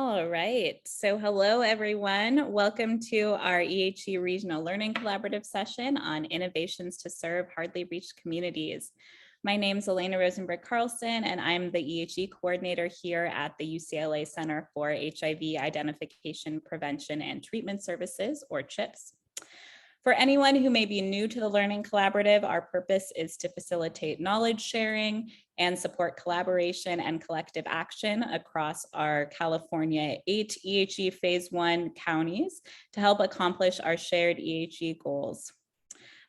All right, so hello everyone. Welcome to our EHE Regional Learning Collaborative session on innovations to serve hardly reached communities. My name is Elena Rosenberg Carlson, and I'm the EHE coordinator here at the UCLA Center for HIV Identification, Prevention, and Treatment Services, or CHIPS. For anyone who may be new to the Learning Collaborative, our purpose is to facilitate knowledge sharing and support collaboration and collective action across our California 8 EHE Phase 1 counties to help accomplish our shared EHE goals.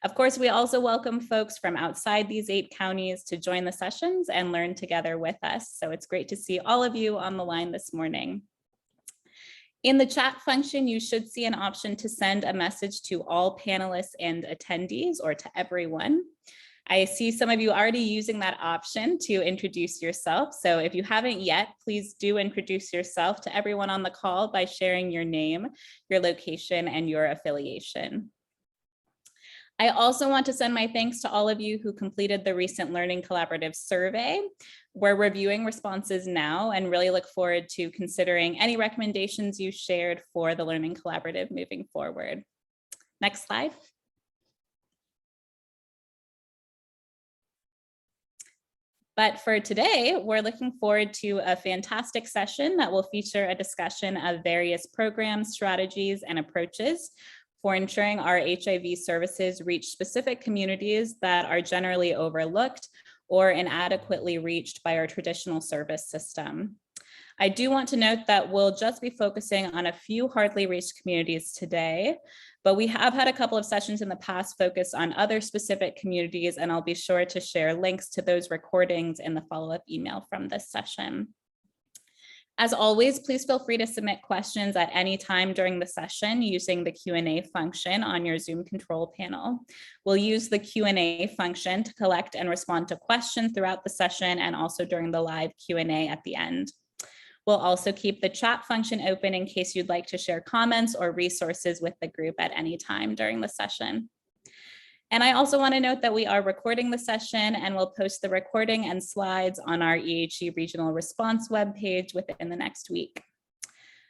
Of course, we also welcome folks from outside these 8 counties to join the sessions and learn together with us. So it's great to see all of you on the line this morning. In the chat function, you should see an option to send a message to all panelists and attendees, or to everyone. I see some of you already using that option to introduce yourself. So if you haven't yet, please do introduce yourself to everyone on the call by sharing your name, your location, and your affiliation. I also want to send my thanks to all of you who completed the recent Learning Collaborative survey. We're reviewing responses now and really look forward to considering any recommendations you shared for the Learning Collaborative moving forward. Next slide. But for today, we're looking forward to a fantastic session that will feature a discussion of various programs, strategies, and approaches for ensuring our HIV services reach specific communities that are generally overlooked or inadequately reached by our traditional service system. I do want to note that we'll just be focusing on a few hardly reached communities today, but we have had a couple of sessions in the past focused on other specific communities, and I'll be sure to share links to those recordings in the follow-up email from this session. As always, please feel free to submit questions at any time during the session using the Q&A function on your Zoom control panel. We'll use the Q&A function to collect and respond to questions throughout the session and also during the live Q&A at the end. We'll also keep the chat function open in case you'd like to share comments or resources with the group at any time during the session. And I also want to note that we are recording the session and we'll post the recording and slides on our EHE Regional Response webpage within the next week.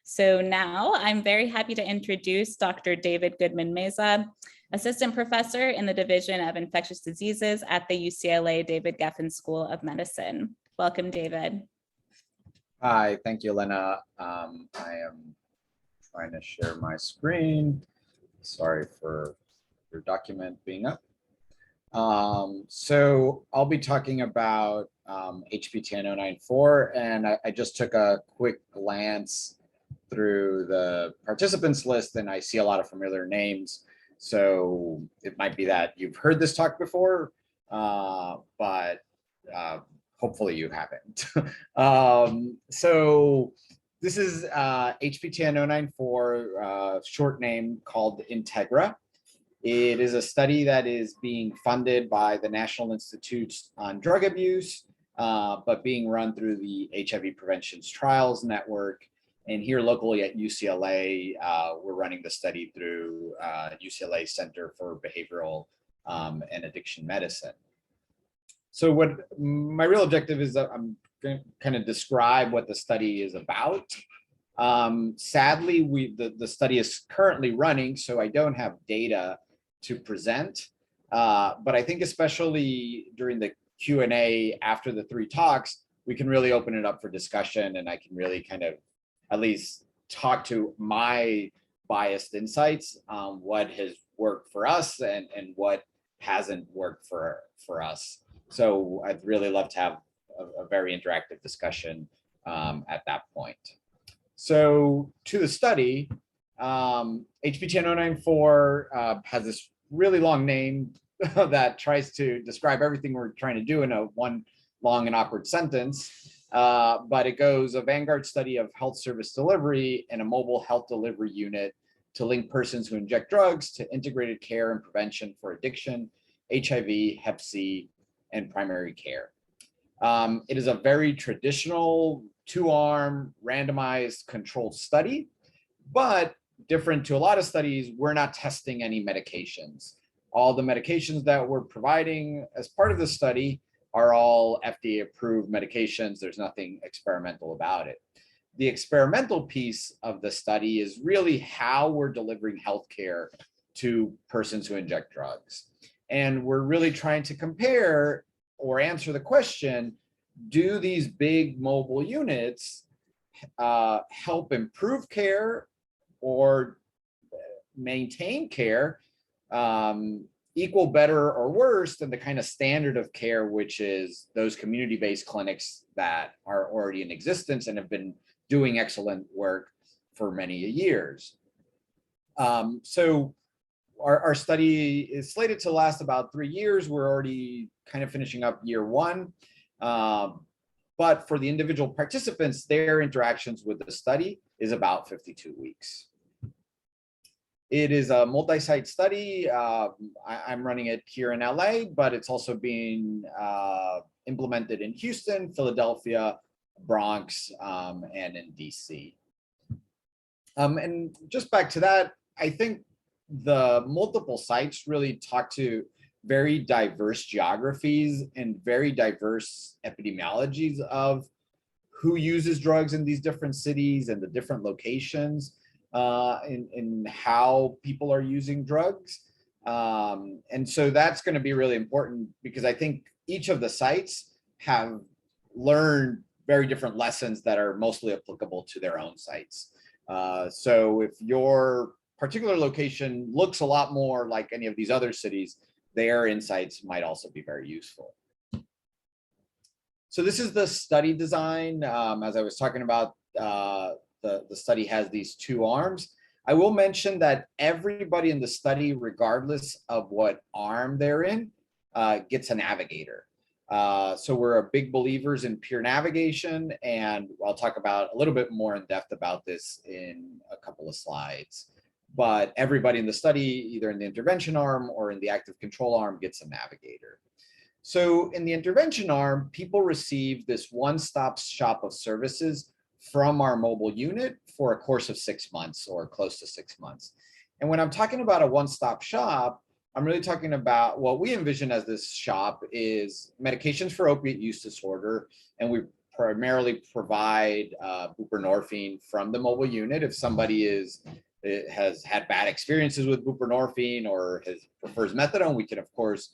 So now I'm very happy to introduce Dr. David Goodman-Meza, Assistant Professor in the Division of Infectious Diseases at the UCLA David Geffen School of Medicine. Welcome, David. Hi, thank you, Elena. I am trying to share my screen. Sorry for your document being up. So I'll be talking about HPTN-094, and I just took a quick glance through the participants list, and I see a lot of familiar names. So it might be that you've heard this talk before, but hopefully you haven't. So this is HPTN-094, short name called Integra. It is a study that is being funded by the National Institutes on Drug Abuse, but being run through the HIV Prevention Trials Network. And here locally at UCLA, we're running the study through UCLA Center for Behavioral and Addiction Medicine. So what my real objective is that I'm going to kind of describe what the study is about. Sadly, the study is currently running, so I don't have data to present, but I think especially during the Q&A after the 3 talks, we can really open it up for discussion, and I can really kind of at least talk to my biased insights on what has worked for us and what hasn't worked for us. So I'd really love to have a very interactive discussion at that point. So to the study, HPTN-094 has this really long name that tries to describe everything we're trying to do in a one long and awkward sentence, but it goes a vanguard study of health service delivery and a mobile health delivery unit to link persons who inject drugs to integrated care and prevention for addiction, HIV, Hep C, and primary care. It is a very traditional 2-arm randomized controlled study, but different to a lot of studies, we're not testing any medications. All the medications that we're providing as part of the study are all FDA approved medications. There's nothing experimental about it. the experimental piece of the study is really how we're delivering healthcare to persons who inject drugs. And we're really trying to compare or answer the question, do these big mobile units help improve care or maintain care equal, better, or worse than the kind of standard of care, which is those community-based clinics that are already in existence and have been doing excellent work for many years. So our study is slated to last about 3 years. We're already kind of finishing up year 1. But for the individual participants, their interactions with the study is about 52 weeks. It is a multi-site study. I'm running it here in LA, but it's also being implemented in Houston, Philadelphia, Bronx, and in DC. And just back to that, I think the multiple sites really talk to very diverse geographies and very diverse epidemiologies of who uses drugs in these different cities and the different locations in how people are using drugs. And so that's going to be really important because I think each of the sites have learned very different lessons that are mostly applicable to their own sites. So if your particular location looks a lot more like any of these other cities, their insights might also be very useful. So this is the study design. As I was talking about, the study has these 2 arms. I will mention that everybody in the study, regardless of what arm they're in, gets a navigator. So we're big believers in peer navigation, and I'll talk about a little bit more in depth about this in a couple of slides. But everybody in the study, either in the intervention arm or in the active control arm, gets a navigator. So in the intervention arm, people receive this one-stop shop of services from our mobile unit for a course of 6 months or close to 6 months. And when I'm talking about a one-stop shop, I'm really talking about what we envision as this shop is medications for opiate use disorder. And we primarily provide buprenorphine from the mobile unit. If somebody has had bad experiences with buprenorphine or prefers methadone, we can of course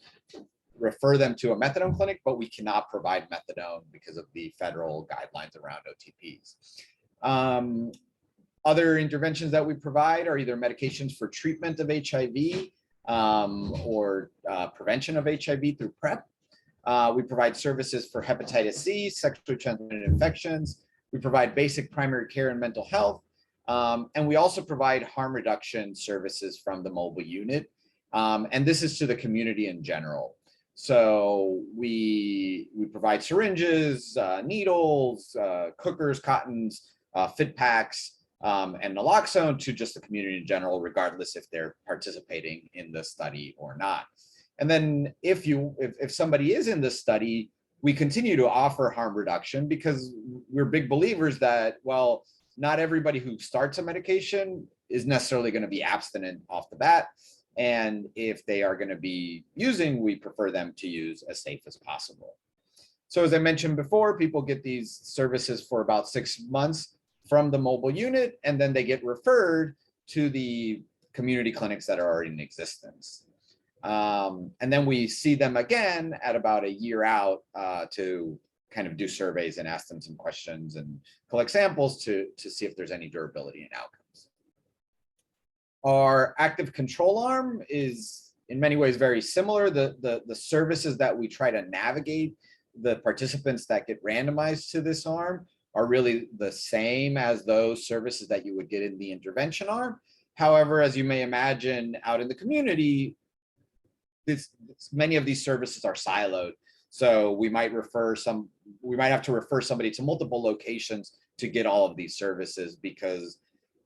refer them to a methadone clinic, but we cannot provide methadone because of the federal guidelines around OTPs. Other interventions that we provide are either medications for treatment of HIV or prevention of HIV through PrEP. We provide services for hepatitis C, sexually transmitted infections. We provide basic primary care and mental health. And we also provide harm reduction services from the mobile unit. And this is to the community in general. So we provide syringes, needles, cookers, cottons, fit packs, and naloxone to just the community in general, regardless if they're participating in the study or not. And then if somebody is in the study, we continue to offer harm reduction because we're big believers that, well, not everybody who starts a medication is necessarily going to be abstinent off the bat. And if they are going to be using, we prefer them to use as safe as possible. So as I mentioned before, people get these services for about 6 months from the mobile unit, and then they get referred to the community clinics that are already in existence. And then we see them again at about a year out to kind of do surveys and ask them some questions and collect samples to see if there's any durability in outcomes. Our active control arm is in many ways very similar. The services that we try to navigate the participants that get randomized to this arm are really the same as those services that you would get in the intervention arm. However, as you may imagine, out in the community, many of these services are siloed. So we might have to refer somebody to multiple locations to get all of these services because,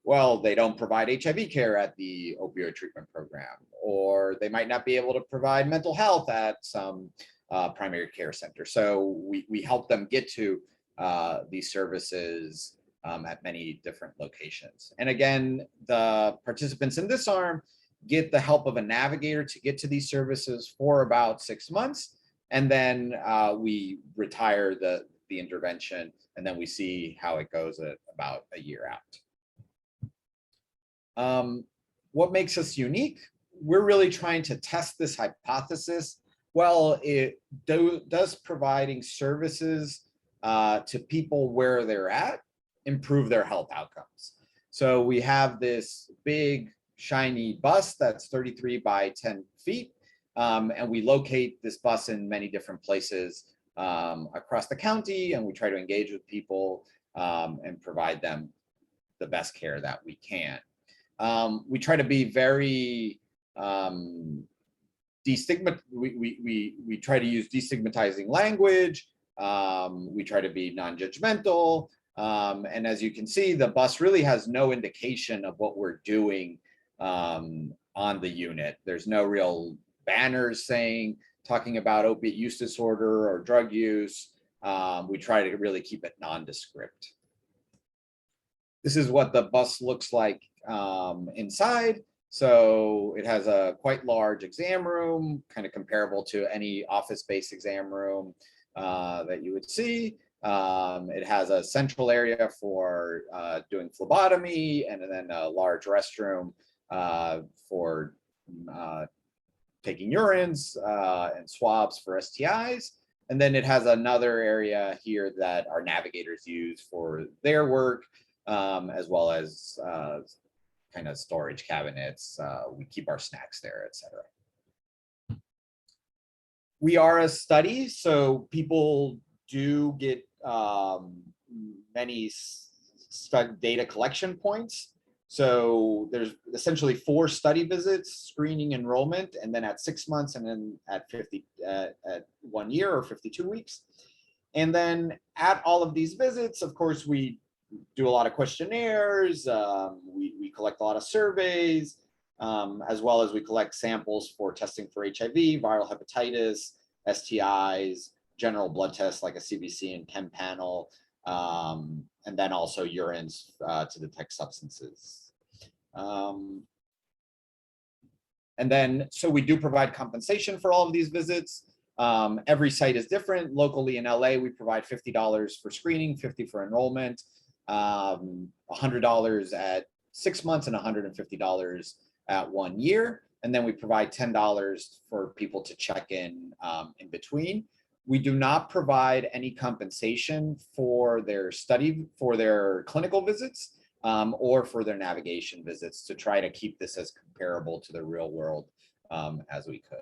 well, they don't provide HIV care at the opioid treatment program, or they might not be able to provide mental health at some primary care center. So we help them get to these services at many different locations. And again, the participants in this arm get the help of a navigator to get to these services for about 6 months. And then we retire the intervention, and then we see how it goes at about a year out. What makes us unique? We're really trying to test this hypothesis. Well, it does providing services to people where they're at improve their health outcomes. So we have this big shiny bus that's 33 by 10 feet, and we locate this bus in many different places across the county, and we try to engage with people and provide them the best care that we can. We try to be very we try to use destigmatizing language. We try to be non-judgmental. And as you can see, the bus really has no indication of what we're doing on the unit. There's no real banners talking about opiate use disorder or drug use. We try to really keep it nondescript. This is what the bus looks like inside. So it has a quite large exam room, kind of comparable to any office-based exam room that you would see. It has a central area for doing phlebotomy, and then a large restroom for taking urines and swabs for STIs. And then it has another area here that our navigators use for their work, as well as kind of storage cabinets. We keep our snacks there, etc. We are a study, so people do get many data collection points. So there's essentially 4 study visits, screening, enrollment, and then at 6 months, and then at 1 year or 52 weeks. And then at all of these visits, of course, we do a lot of questionnaires, we collect a lot of surveys, as well as we collect samples for testing for HIV, viral hepatitis, STIs, general blood tests like a CBC and chem panel, and then also urines to detect substances. And then, so we do provide compensation for all of these visits. Every site is different. Locally in LA, we provide $50 for screening, $50 for enrollment, $100 at 6 months, and $150 at 1 year. And then we provide $10 for people to check in between. We do not provide any compensation for their clinical visits or for their navigation visits, to try to keep this as comparable to the real world as we could.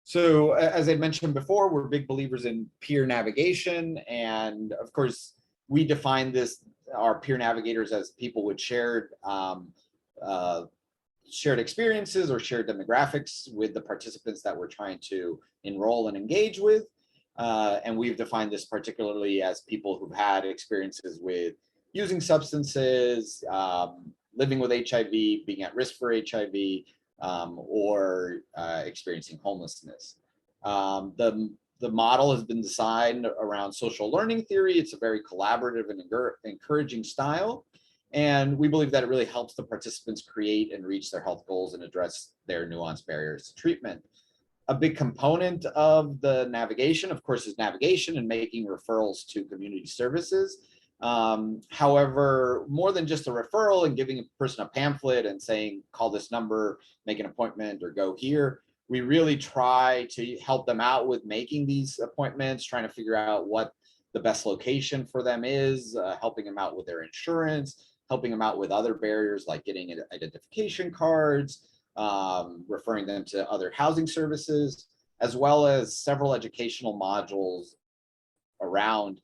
So as I mentioned before, we're big believers in peer navigation. And of course, we define our peer navigators as people with shared experiences or shared demographics with the participants that we're trying to enroll and engage with. And we've defined this particularly as people who've had experiences with using substances, living with HIV, being at risk for HIV, or experiencing homelessness. The model has been designed around social learning theory. It's a very collaborative and encouraging style. And we believe that it really helps the participants create and reach their health goals and address their nuanced barriers to treatment. A big component of the navigation, of course, is navigation and making referrals to community services. However, more than just a referral and giving a person a pamphlet and saying, call this number, make an appointment, or go here, we really try to help them out with making these appointments, trying to figure out what the best location for them is, helping them out with their insurance, helping them out with other barriers like getting identification cards, referring them to other housing services, as well as several educational modules around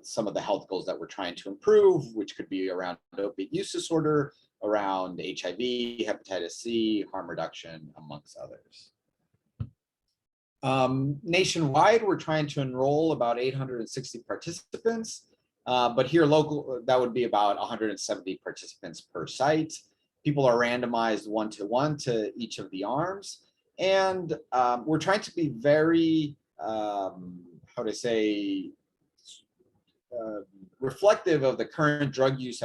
some of the health goals that we're trying to improve, which could be around opiate use disorder, around HIV, hepatitis C, harm reduction, amongst others. Nationwide, we're trying to enroll about 860 participants, but here local, that would be about 170 participants per site. People are randomized 1-to-1 to each of the arms. And we're trying to be very, reflective of the current drug use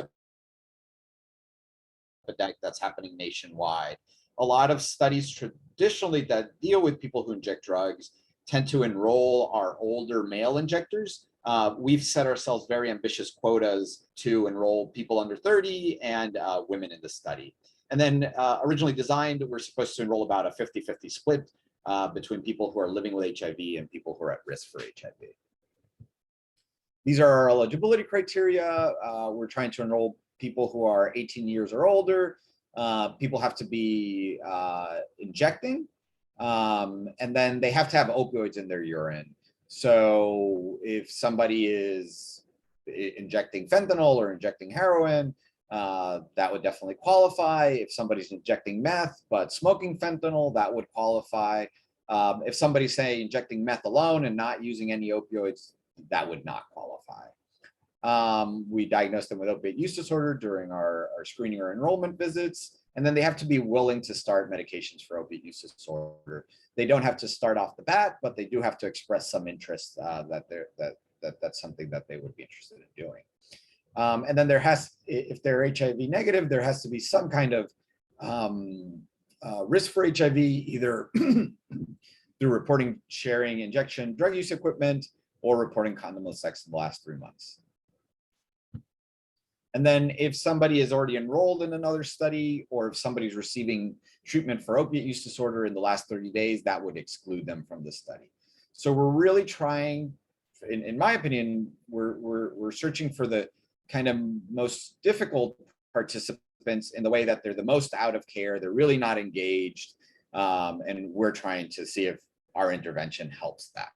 epidemic that's happening nationwide. A lot of studies traditionally that deal with people who inject drugs tend to enroll are older male injectors. We've set ourselves very ambitious quotas to enroll people under 30 and women in the study. And then originally designed, we're supposed to enroll about a 50-50 split between people who are living with HIV and people who are at risk for HIV. These are our eligibility criteria. We're trying to enroll people who are 18 years or older. People have to be injecting, and then they have to have opioids in their urine. So if somebody is injecting fentanyl or injecting heroin, that would definitely qualify. If somebody's injecting meth but smoking fentanyl, that would qualify. If somebody's, say, injecting meth alone and not using any opioids, that would not qualify. We diagnose them with opiate use disorder during our screening or enrollment visits, and then they have to be willing to start medications for opiate use disorder. They don't have to start off the bat, but they do have to express some interest that that's something that they would be interested in doing. And then if they're HIV negative, there has to be some kind of risk for HIV, either through reporting, sharing, injection, drug use equipment, or reporting condomless sex in the last 3 months. And then if somebody is already enrolled in another study, or if somebody's receiving treatment for opiate use disorder in the last 30 days, that would exclude them from the study. So we're really trying, in my opinion, we're searching for the kind of most difficult participants in the way that they're the most out of care, they're really not engaged, and we're trying to see if our intervention helps that.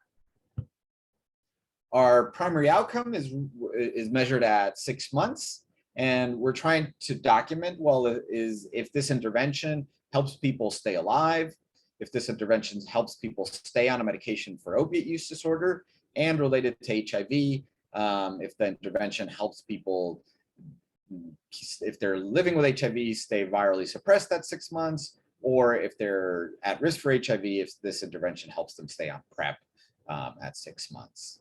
Our primary outcome is measured at 6 months, and we're trying to document, well, if this intervention helps people stay alive, if this intervention helps people stay on a medication for opiate use disorder and related to HIV, if the intervention helps people, if they're living with HIV, stay virally suppressed at 6 months, or if they're at risk for HIV, if this intervention helps them stay on PrEP at 6 months.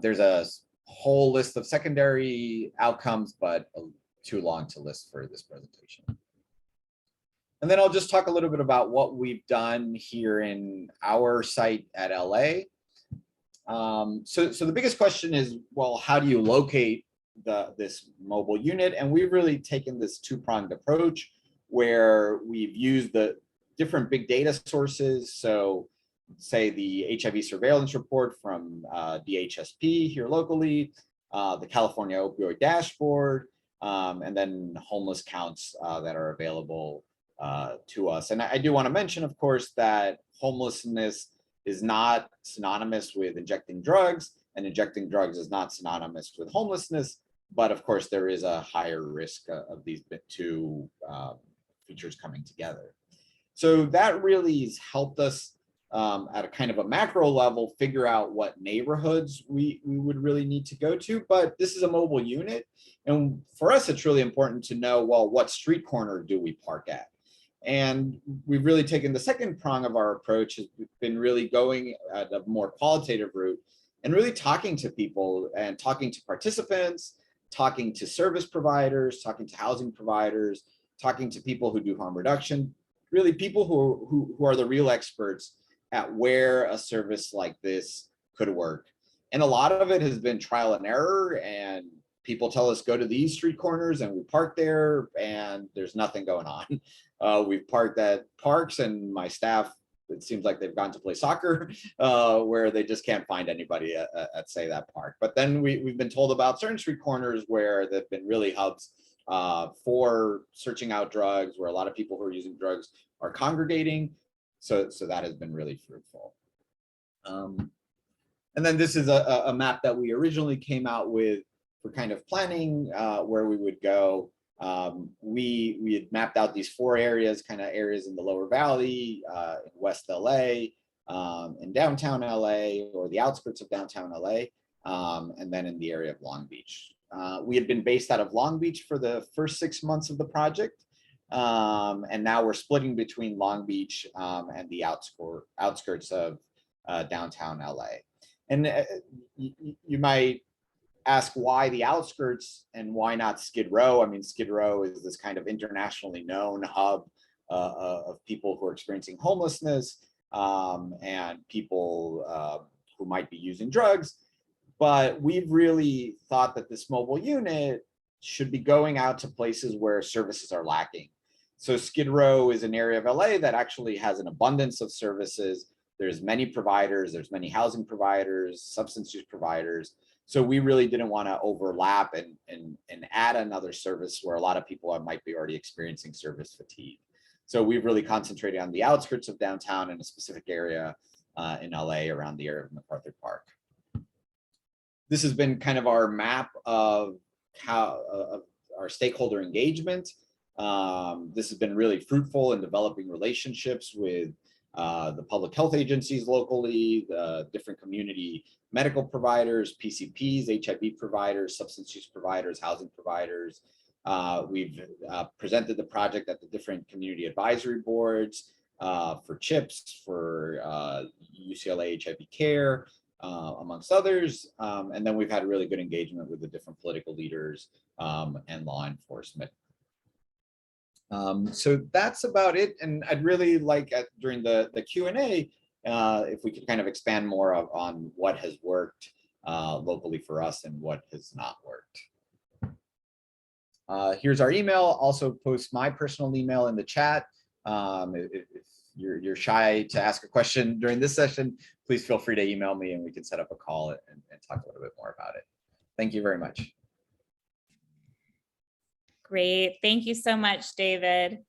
There's a whole list of secondary outcomes, but too long to list for this presentation. And then I'll just talk a little bit about what we've done here in our site at LA. So the biggest question is, well, how do you locate this mobile unit? And we've really taken this two-pronged approach where we've used the different big data sources. So say the HIV surveillance report from DHSP here locally, the California opioid dashboard, and then homeless counts that are available to us. And I do want to mention, of course, that homelessness is not synonymous with injecting drugs, and injecting drugs is not synonymous with homelessness. But of course, there is a higher risk of these two features coming together. So that really has helped us at a kind of a macro level, figure out what neighborhoods we would really need to go to. But this is a mobile unit. And for us, it's really important to know, well, what street corner do we park at? And we've really taken the second prong of our approach, has been really going at a more qualitative route and really talking to people and talking to participants, talking to service providers, talking to housing providers, talking to people who do harm reduction, really people who are the real experts at where a service like this could work. And a lot of it has been trial and error, and people tell us go to these street corners and we park there and there's nothing going on. We've parked at parks and my staff, it seems like they've gone to play soccer where they just can't find anybody at say that park. But then we've been told about certain street corners where they've been really hubs for searching out drugs, where a lot of people who are using drugs are congregating. So that has been really fruitful. And then this is a map that we originally came out with for kind of planning where we would go. We had mapped out these 4 areas, kind of areas in the lower valley, in West LA, in downtown LA, or the outskirts of downtown LA, and then in the area of Long Beach. We had been based out of Long Beach for the first 6 months of the project. And now we're splitting between Long Beach and the outskirts of downtown LA. And you might ask why the outskirts and why not Skid Row? I mean, Skid Row is this kind of internationally known hub of people who are experiencing homelessness. and people who might be using drugs. But we've really thought that this mobile unit should be going out to places where services are lacking. So Skid Row is an area of LA that actually has an abundance of services. There's many providers, there's many housing providers, substance use providers. So we really didn't want to overlap and add another service where a lot of people might be already experiencing service fatigue. So we've really concentrated on the outskirts of downtown in a specific area in LA around the area of MacArthur Park. This has been kind of our map of how of our stakeholder engagement. This has been really fruitful in developing relationships with the public health agencies locally, the different community medical providers, PCPs, HIV providers, substance use providers, housing providers. We've presented the project at the different community advisory boards for CHIPS, for UCLA HIV Care, amongst others. And then we've had really good engagement with the different political leaders and law enforcement. So that's about it. And I'd really like during the Q&A, if we could kind of expand more on what has worked locally for us and what has not worked. Here's our email. Also post my personal email in the chat. If you're shy to ask a question during this session, please feel free to email me and we can set up a call and talk a little bit more about it. Thank you very much. Great. Thank you so much, David.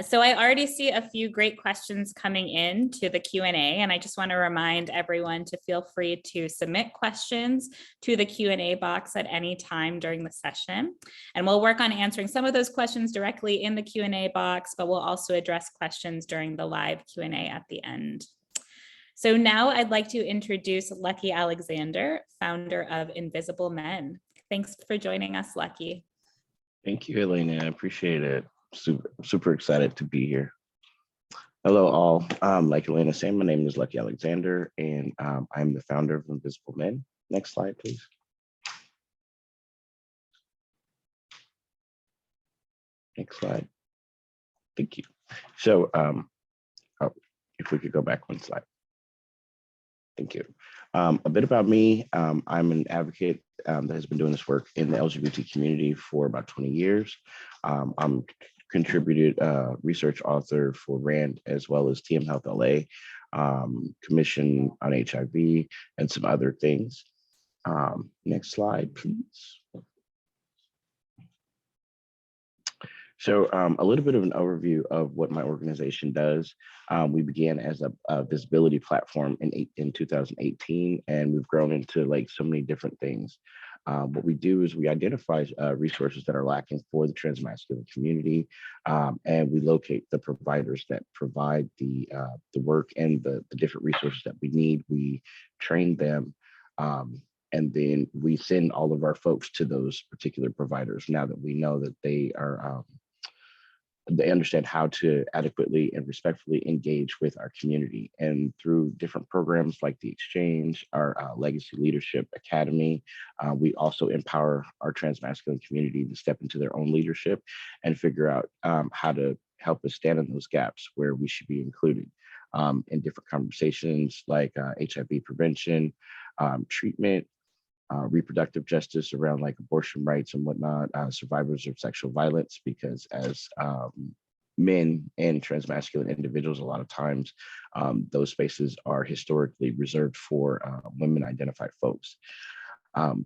So I already see a few great questions coming in to the Q&A, and I just want to remind everyone to feel free to submit questions to the Q&A box at any time during the session. And we'll work on answering some of those questions directly in the Q&A box, but we'll also address questions during the live Q&A at the end. So now I'd like to introduce Lucky Alexander, founder of Invisible Men. Thanks for joining us, Lucky. Thank you, Elena. I appreciate it. Super excited to be here. Hello, all. Like Elena said, my name is Lucky Alexander, and I'm the founder of Invisible Men. Next slide, please. Next slide. Thank you. So, if we could go back one slide. Thank you. A bit about me. I'm an advocate that has been doing this work in the LGBT community for about 20 years. I'm contributed research author for RAND as well as TM Health LA, Commission on HIV, and some other things. Next slide, please. So a little bit of an overview of what my organization does. We began as a visibility platform in 2018, and we've grown into like so many different things. What we do is we identify resources that are lacking for the transmasculine community, and we locate the providers that provide the work and the different resources that we need. We train them, and then we send all of our folks to those particular providers now that we know that they are they understand how to adequately and respectfully engage with our community. And through different programs like the Exchange, our Legacy Leadership Academy, we also empower our transmasculine community to step into their own leadership and figure out how to help us stand in those gaps where we should be included in different conversations like HIV prevention, treatment, reproductive justice around like abortion rights and whatnot, survivors of sexual violence, because as men and transmasculine individuals, a lot of times those spaces are historically reserved for women identified folks.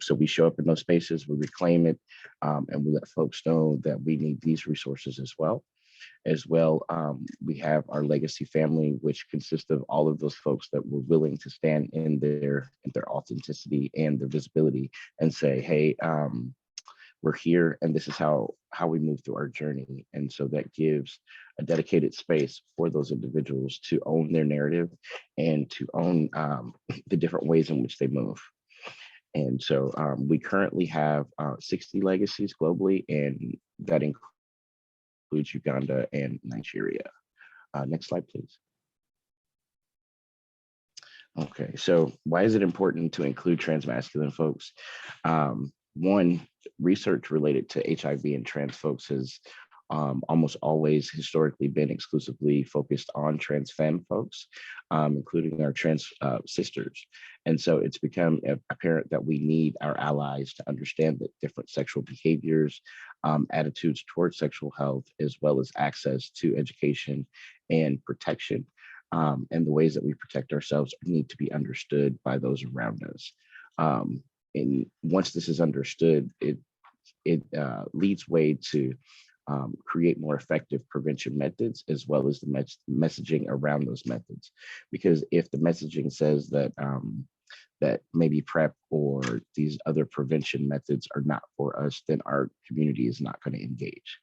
So we show up in those spaces, we reclaim it, and we let folks know that we need these resources as well. We have our legacy family, which consists of all of those folks that were willing to stand in their authenticity and their visibility and say, hey, we're here and this is how we move through our journey. And so that gives a dedicated space for those individuals to own their narrative and to own the different ways in which they move. And so we currently have 60 legacies globally, and that includes Uganda and Nigeria. Next slide, please. Okay, so why is it important to include transmasculine folks? One, research related to HIV and trans folks has almost always historically been exclusively focused on trans femme folks, including our trans sisters. And so it's become apparent that we need our allies to understand that different sexual behaviors, attitudes towards sexual health, as well as access to education and protection, and the ways that we protect ourselves need to be understood by those around us. And once this is understood, it leads way to create more effective prevention methods, as well as the messaging around those methods. Because if the messaging says that that maybe PrEP or these other prevention methods are not for us, then our community is not going to engage.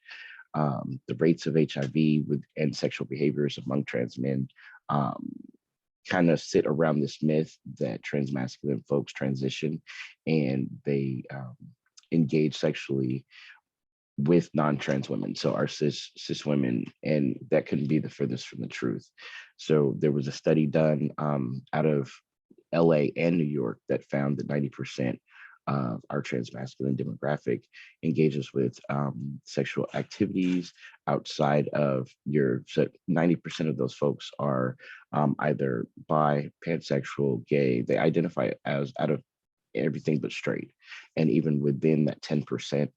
The rates of HIV and sexual behaviors among trans men kind of sit around this myth that trans masculine folks transition and they engage sexually with non-trans women, so our cis women, and that couldn't be the furthest from the truth. So there was a study done out of LA and New York that found that 90% of our trans masculine demographic engages with sexual activities outside of your, so 90% of those folks are either bi, pansexual, gay. They identify as out of everything but straight. And even within that 10%,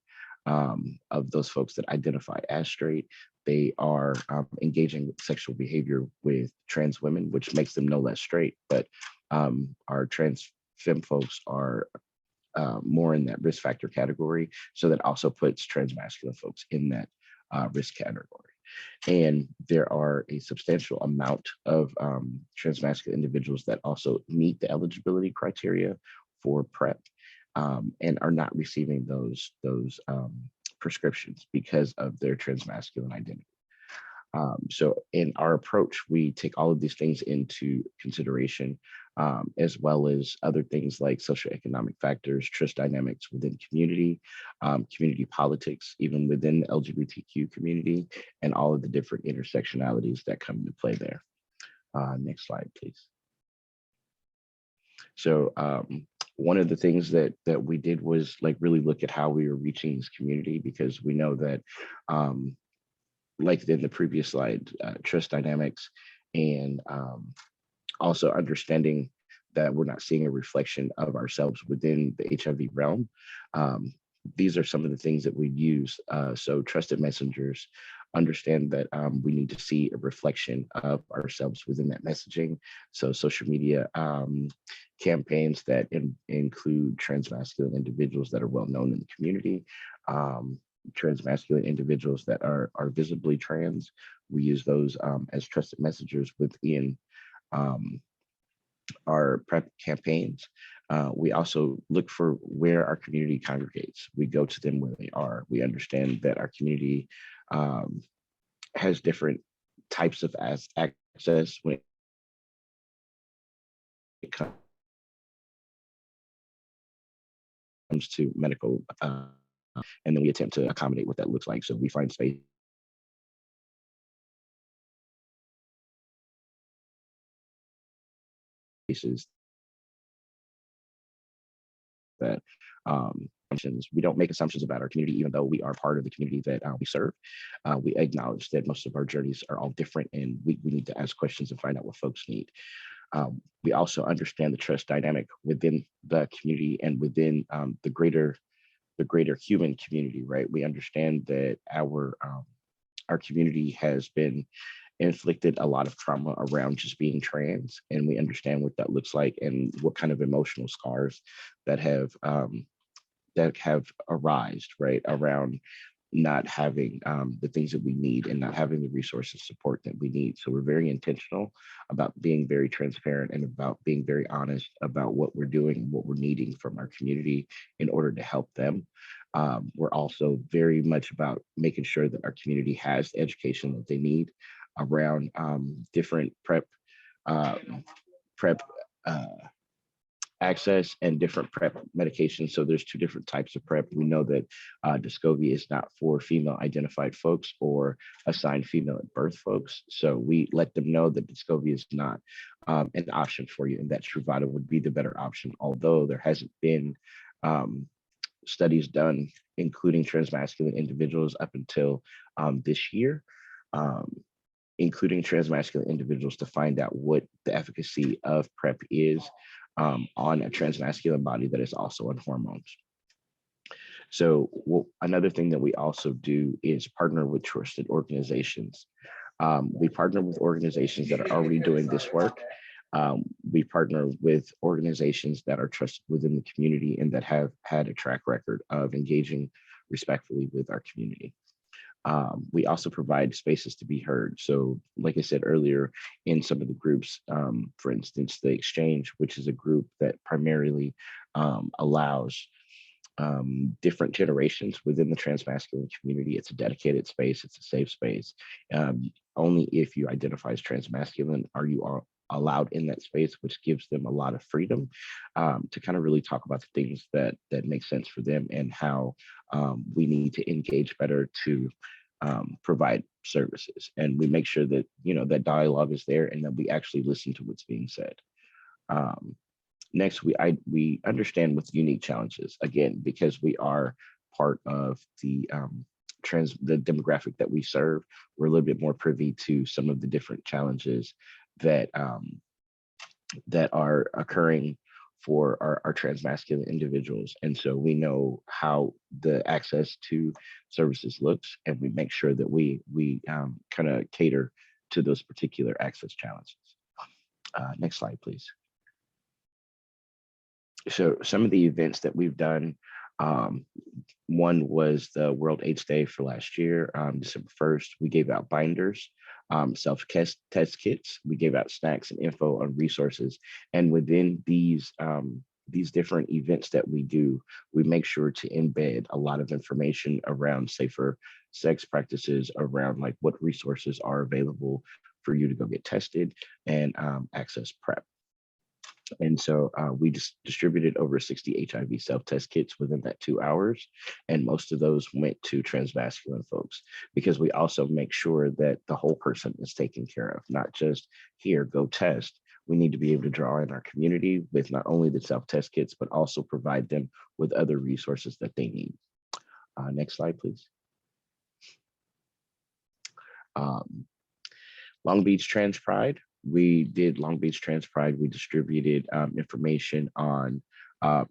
of those folks that identify as straight, they are engaging with sexual behavior with trans women, which makes them no less straight. But our trans femme folks are more in that risk factor category. So that also puts trans masculine folks in that risk category. And there are a substantial amount of trans masculine individuals that also meet the eligibility criteria for PrEP. And are not receiving those prescriptions because of their transmasculine identity. So in our approach, we take all of these things into consideration, as well as other things like socioeconomic factors, trust dynamics within community, community politics, even within the LGBTQ community, and all of the different intersectionalities that come into play there. Next slide, please. So one of the things that we did was like really look at how we were reaching this community, because we know that like in the previous slide, trust dynamics and also understanding that we're not seeing a reflection of ourselves within the HIV realm. These are some of the things that we use. So trusted messengers understand that we need to see a reflection of ourselves within that messaging. So social media campaigns that include transmasculine individuals that are well known in the community, transmasculine individuals that are visibly trans. We use those as trusted messengers within our PrEP campaigns. We also look for where our community congregates. We go to them where they are. We understand that our community has different types of access when it comes to medical, and then we attempt to accommodate what that looks like. So we find spaces that we don't make assumptions about our community, even though we are part of the community that we serve. We acknowledge that most of our journeys are all different, and we need to ask questions and find out what folks need. We also understand the trust dynamic within the community and within the greater human community, right? We understand that our community has been inflicted a lot of trauma around just being trans, and we understand what that looks like and what kind of emotional scars that have arisen, right, around not having the things that we need and not having the resources support that we need. So we're very intentional about being very transparent and about being very honest about what we're doing and what we're needing from our community in order to help them. We're also very much about making sure that our community has the education that they need around different PrEP access and different PrEP medications. So there's two different types of PrEP. We know that Descovy is not for female identified folks or assigned female at birth folks. So we let them know that Descovy is not an option for you, and that Truvada would be the better option, although there hasn't been studies done including transmasculine individuals up until this year, including transmasculine individuals, to find out what the efficacy of PrEP is on a transmasculine body that is also on hormones. So another thing that we also do is partner with trusted organizations. We partner with organizations that are already doing this work. We partner with organizations that are trusted within the community and that have had a track record of engaging respectfully with our community. We also provide spaces to be heard. So like I said earlier, in some of the groups, for instance, the Exchange, which is a group that primarily allows different generations within the transmasculine community. It's a dedicated space. It's a safe space. Only if you identify as transmasculine are you allowed in that space, which gives them a lot of freedom to kind of really talk about the things that make sense for them and how we need to engage better to provide services. And we make sure that, that dialogue is there and that we actually listen to what's being said. Next, we understand what's unique challenges, again, because we are part of the demographic that we serve. We're a little bit more privy to some of the different challenges that are occurring for our transmasculine individuals. And so we know how the access to services looks, and we make sure that we kind of cater to those particular access challenges. Next slide, please. So some of the events that we've done, one was the World AIDS Day for last year, December 1st. We gave out binders, self-test kits. We gave out snacks and info on resources. And within these different events that we do, we make sure to embed a lot of information around safer sex practices, around like what resources are available for you to go get tested and access PrEP. And so we just distributed over 60 HIV self-test kits within that 2 hours. And most of those went to transmasculine folks, because we also make sure that the whole person is taken care of, not just here, go test. We need to be able to draw in our community with not only the self-test kits, but also provide them with other resources that they need. Next slide, please. Long Beach Trans Pride. We did Long Beach Trans Pride. We distributed information on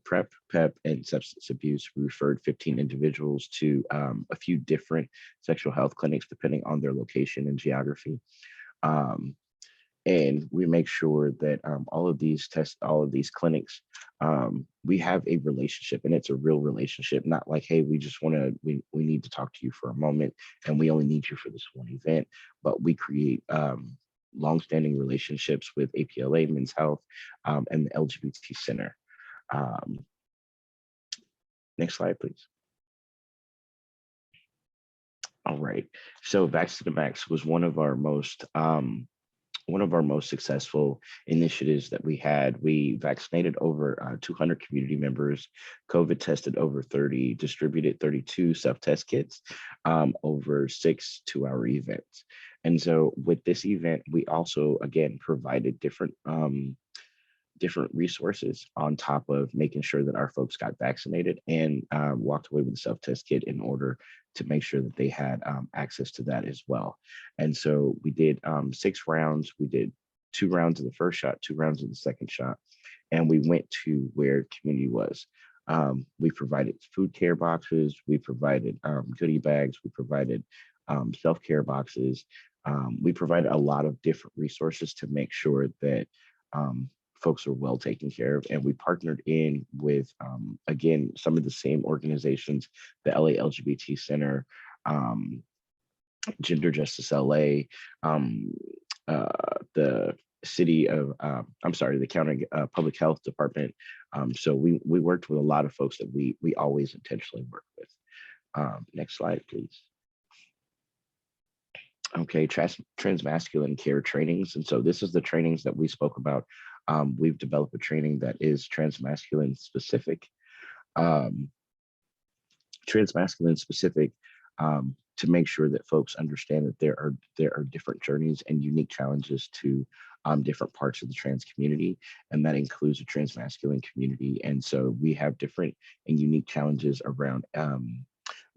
PrEP, PEP, and substance abuse. We referred 15 individuals to a few different sexual health clinics, depending on their location and geography. And we make sure that all of these clinics, we have a relationship, and it's a real relationship, not like, hey, we just we need to talk to you for a moment and we only need you for this one event, but we create longstanding relationships with APLA, Men's Health, and the LGBT Center. Next slide, please. All right. So Vaccine2Max was one of our most successful initiatives that we had. We vaccinated over 200 community members, COVID tested over 30, distributed 32 self-test kits over 6 2-hour events. And so with this event, we also, again, provided different resources on top of making sure that our folks got vaccinated and walked away with a self-test kit in order to make sure that they had access to that as well. And so we did 6 rounds. We did 2 rounds of the first shot, 2 rounds of the second shot, and we went to where community was. We provided food care boxes. We provided goodie bags. We provided self-care boxes. We provided a lot of different resources to make sure that folks are well taken care of. And we partnered in with, again, some of the same organizations, the LA LGBT Center, Gender Justice LA, the city of, the county public health department. So we worked with a lot of folks that we always intentionally work with. Next slide, please. Okay, transmasculine care trainings. And so this is the trainings that we spoke about. We've developed a training that is transmasculine specific. Transmasculine specific to make sure that folks understand that there are different journeys and unique challenges to different parts of the trans community, and that includes the transmasculine community. And so we have different and unique challenges around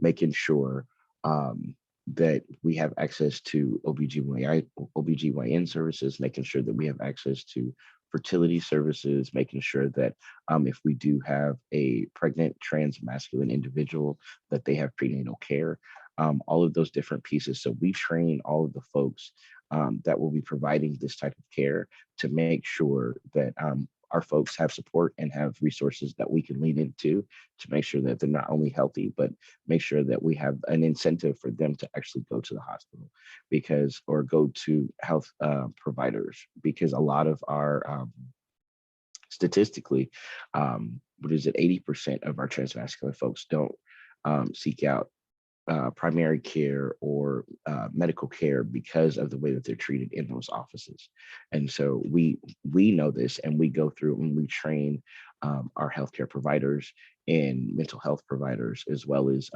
making sure that we have access to OBGYN services, making sure that we have access to fertility services, making sure that if we do have a pregnant trans masculine individual, that they have prenatal care, all of those different pieces. So we train all of the folks that will be providing this type of care to make sure that our folks have support and have resources that we can lean into to make sure that they're not only healthy, but make sure that we have an incentive for them to actually go to the hospital or go to health providers, because a lot of our statistically, what is it, 80% of our transmasculine folks don't seek out primary care or medical care because of the way that they're treated in those offices. And so we know this, and we go through and we train our healthcare providers and mental health providers, as well as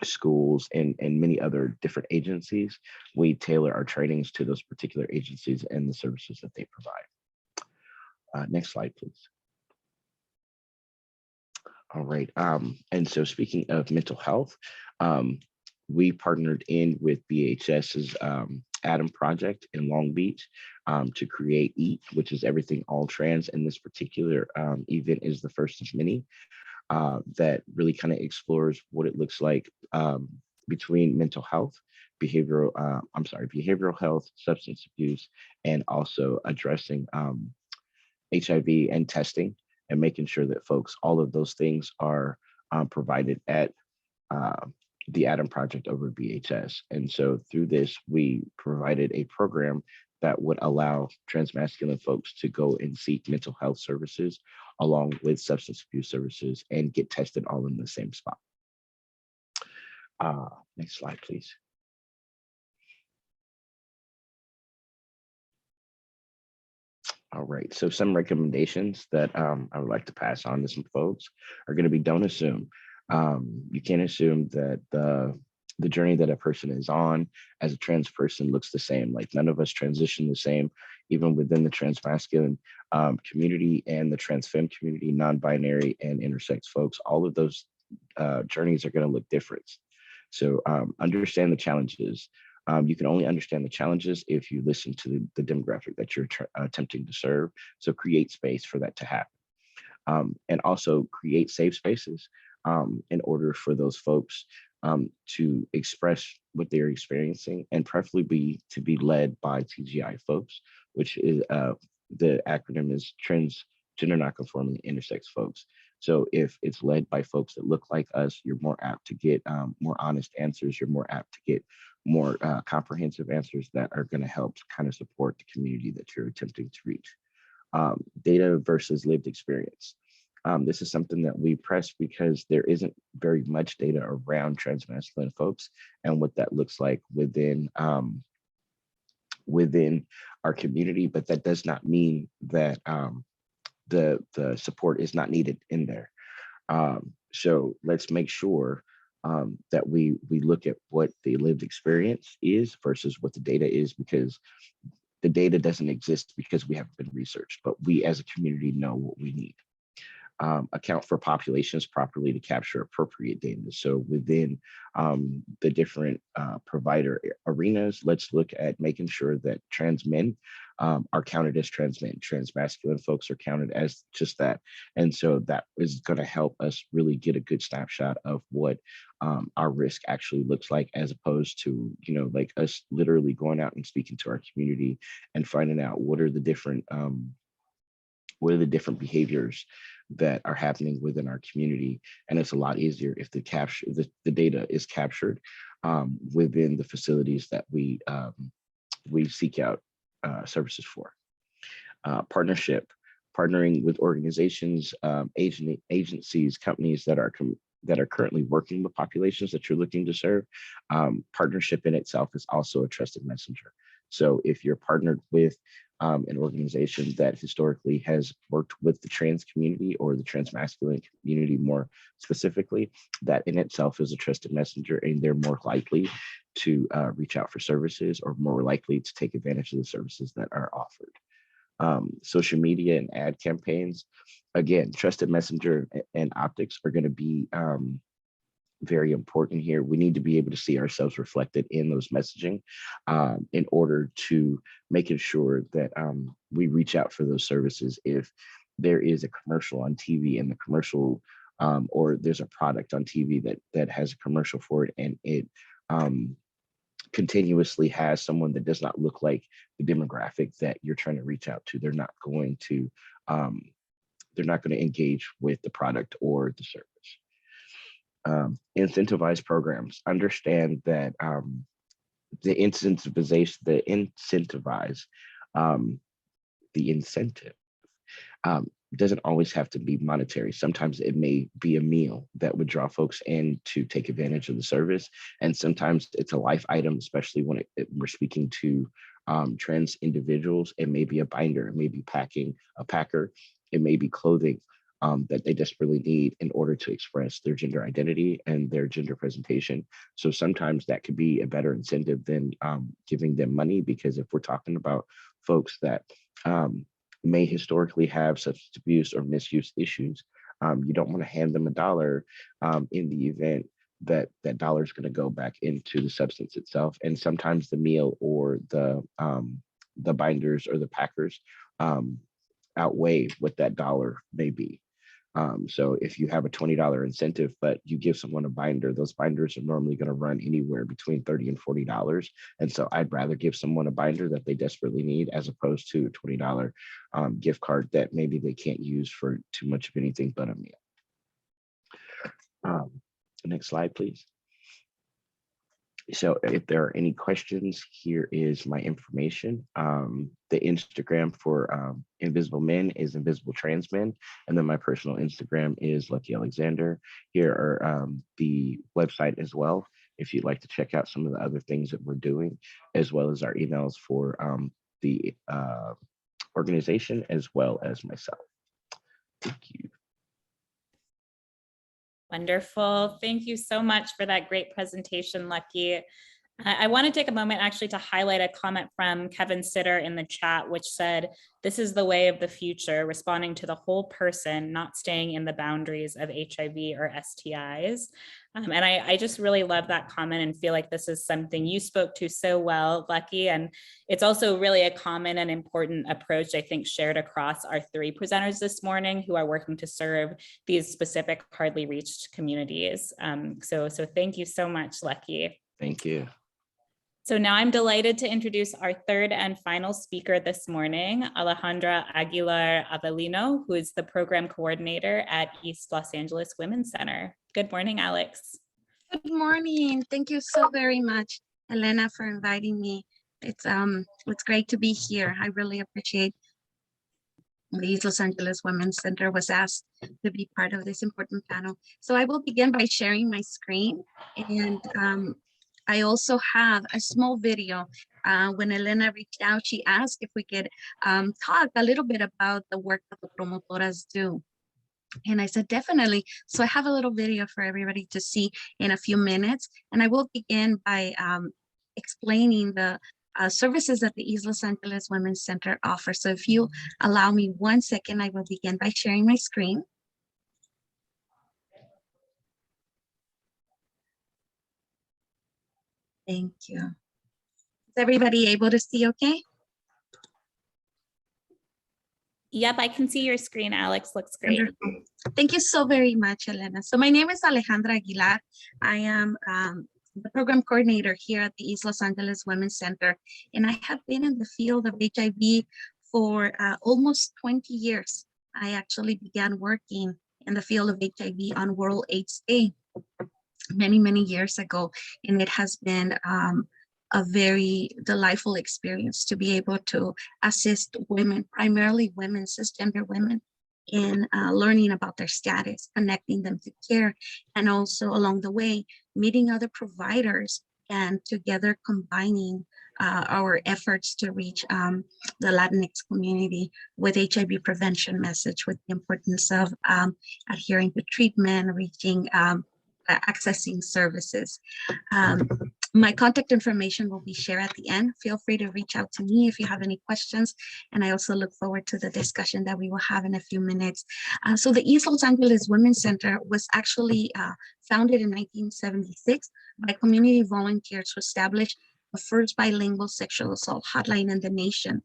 schools and many other different agencies. We tailor our trainings to those particular agencies and the services that they provide. Next slide, please. All right. And so speaking of mental health, we partnered in with BHS's ADAM project in Long Beach to create EAT, which is everything all trans. And this particular event is the first of many that really kind of explores what it looks like between mental health, behavioral health, substance abuse, and also addressing HIV and testing, and making sure that folks, all of those things are provided at the ADAM project over BHS. And so through this, we provided a program that would allow transmasculine folks to go and seek mental health services along with substance abuse services and get tested all in the same spot. Next slide, please. All right, so some recommendations that I would like to pass on to some folks are going to be: don't assume. You can't assume that the journey that a person is on as a trans person looks the same. Like, none of us transition the same, even within the transmasculine community and the trans femme community, non-binary and intersex folks. All of those journeys are going to look different. So understand the challenges. You can only understand the challenges if you listen to the demographic that you're attempting to serve. So create space for that to happen. And also create safe spaces in order for those folks to express what they're experiencing, and preferably to be led by TGI folks, which is the acronym is transgender nonconforming intersex folks. So if it's led by folks that look like us, you're more apt to get more honest answers. You're more apt to get more comprehensive answers that are going to help kind of support the community that you're attempting to reach. Data versus lived experience. This is something that we press because there isn't very much data around transmasculine folks and what that looks like within our community, but that does not mean that the support is not needed in there. So let's make sure that we look at what the lived experience is versus what the data is, because the data doesn't exist because we haven't been researched, but we as a community know what we need. Account for populations properly to capture appropriate data. So within the different provider arenas, let's look at making sure that trans men are counted as trans men, transmasculine folks are counted as just that. And so that is going to help us really get a good snapshot of what our risk actually looks like, as opposed to, like us literally going out and speaking to our community and finding out what are the different behaviors that are happening within our community. And it's a lot easier if the data is captured within the facilities that we seek out services for. Partnering with organizations, agencies, companies that are currently working with populations that you're looking to serve. Partnership in itself is also a trusted messenger. So if you're partnered with an organization that historically has worked with the trans community or the transmasculine community more specifically, that in itself is a trusted messenger, and they're more likely to reach out for services, or more likely to take advantage of the services that are offered. Social media and ad campaigns, again, trusted messenger and optics are going to be very important here. We need to be able to see ourselves reflected in those messaging in order to making sure that we reach out for those services. If there is a commercial on TV and the commercial or there's a product on TV that has a commercial for it, and it continuously has someone that does not look like the demographic that you're trying to reach out to, they're not going to engage with the product or the service. Incentivize programs. Understand that the incentive doesn't always have to be monetary. Sometimes it may be a meal that would draw folks in to take advantage of the service. And sometimes it's a life item, especially when we're speaking to trans individuals. It may be a binder, it may be a packer, it may be clothing that they desperately need in order to express their gender identity and their gender presentation. So sometimes that could be a better incentive than giving them money, because if we're talking about folks that may historically have substance abuse or misuse issues, you don't want to hand them $1 in the event that dollar is going to go back into the substance itself. And sometimes the meal or the binders or the packers outweigh what that dollar may be. So if you have a $20 incentive, but you give someone a binder, those binders are normally going to run anywhere between $30 and $40. And so I'd rather give someone a binder that they desperately need, as opposed to a $20 gift card that maybe they can't use for too much of anything but a meal. Next slide, please. So if there are any questions, here is my information. The Instagram for Invisible Men is Invisible Trans Men. And then my personal Instagram is Lucky Alexander. Here are the website as well, if you'd like to check out some of the other things that we're doing, as well as our emails for the organization, as well as myself. Thank you. Wonderful. Thank you so much for that great presentation, Lucky. I want to take a moment actually to highlight a comment from Kevin Sitter in the chat, which said, "This is the way of the future, responding to the whole person, not staying in the boundaries of HIV or STIs." And I just really love that comment and feel like this is something you spoke to so well, Lucky. And it's also really a common and important approach, I think, shared across our 3 presenters this morning who are working to serve these specific hardly reached communities. So thank you so much, Lucky. Thank you. So now I'm delighted to introduce our 3rd and final speaker this morning, Alejandra Aguilar Avelino, who is the program coordinator at East Los Angeles Women's Center. Good morning, Alex. Good morning. Thank you so very much, Elena, for inviting me. It's great to be here. I really appreciate the East Los Angeles Women's Center was asked to be part of this important panel. So I will begin by sharing my screen, and I also have a small video. When Elena reached out, she asked if we could talk a little bit about the work that the Promotores do. And I said, definitely. So I have a little video for everybody to see in a few minutes. And I will begin by explaining the services that the East Los Angeles Women's Center offers. So if you allow me 1 second, I will begin by sharing my screen. Thank you. Is everybody able to see okay? Yep, I can see your screen, Alex. Looks great. Wonderful. Thank you so very much, Elena. So my name is Alejandra Aguilar. I am the program coordinator here at the East Los Angeles Women's Center, and I have been in the field of HIV for almost 20 years. I actually began working in the field of HIV on World AIDS Day many years ago, and it has been a very delightful experience to be able to assist women, primarily women, cisgender women, in learning about their status, connecting them to care, and also along the way, meeting other providers and together combining our efforts to reach the Latinx community with HIV prevention message, with the importance of adhering to treatment, reaching, accessing services. My contact information will be shared at the end. Feel free to reach out to me if you have any questions. And I also look forward to the discussion that we will have in a few minutes. So the East Los Angeles Women's Center was actually founded in 1976 by community volunteers who established the first bilingual sexual assault hotline in the nation.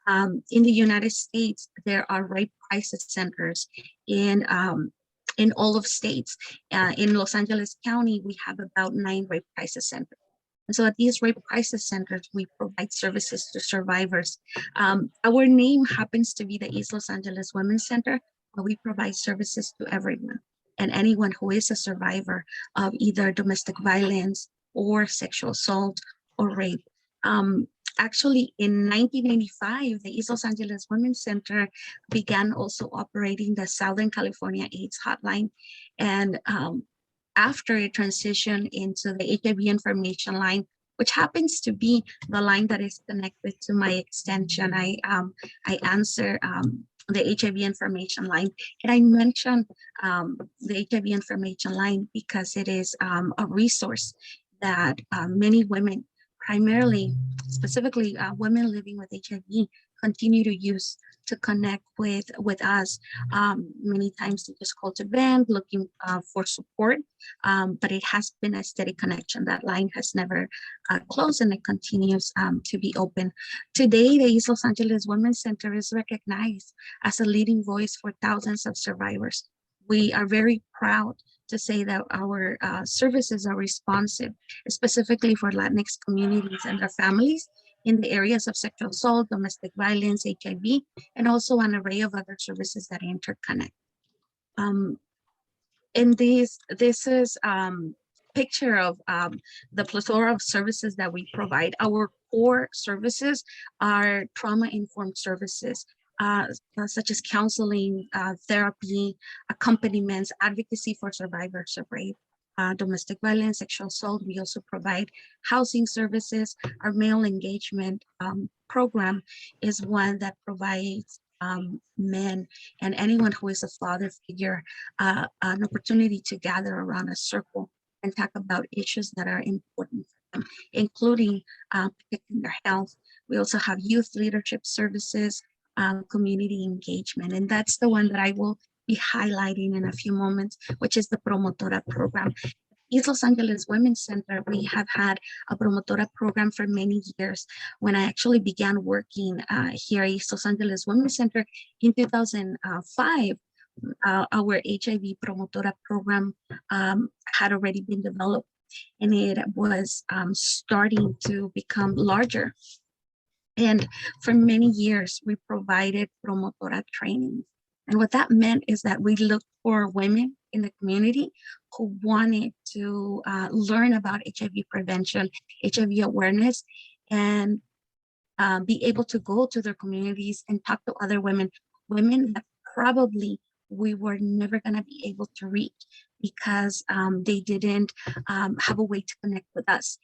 In the United States, there are rape crisis centers in all of states. In Los Angeles County, we have about 9 rape crisis centers. And so at these rape crisis centers, we provide services to survivors. Our name happens to be the East Los Angeles Women's Center, but we provide services to everyone and anyone who is a survivor of either domestic violence or sexual assault or rape. Actually, in 1985, the East Los Angeles Women's Center began also operating the Southern California AIDS Hotline. And after it transitioned into the HIV information line, which happens to be the line that is connected to my extension, I answer the HIV information line. And I mentioned the HIV information line because it is a resource that many women, primarily, specifically women living with HIV, continue to use to connect with us. Many times they just call to vent, looking for support, but it has been a steady connection. That line has never closed, and it continues to be open. Today, the East Los Angeles Women's Center is recognized as a leading voice for thousands of survivors. We are very proud to say that our services are responsive, specifically for Latinx communities and their families in the areas of sexual assault, domestic violence, HIV, and also an array of other services that interconnect. And this is picture of the plethora of services that we provide. Our core services are trauma-informed services, such as counseling, therapy, accompaniments, advocacy for survivors of rape, domestic violence, sexual assault. We also provide housing services. Our male engagement program is one that provides men and anyone who is a father figure an opportunity to gather around a circle and talk about issues that are important for them, including protecting their health. We also have youth leadership services, community engagement, and that's the one that I will be highlighting in a few moments, which is the Promotora program. East Los Angeles Women's Center, we have had a Promotora program for many years. When I actually began working here at East Los Angeles Women's Center in 2005, our HIV Promotora program had already been developed, and it was starting to become larger. And for many years, we provided Promotora training. And what that meant is that we looked for women in the community who wanted to learn about HIV prevention, HIV awareness, and be able to go to their communities and talk to other women that probably we were never going to be able to reach because they didn't have a way to connect with us.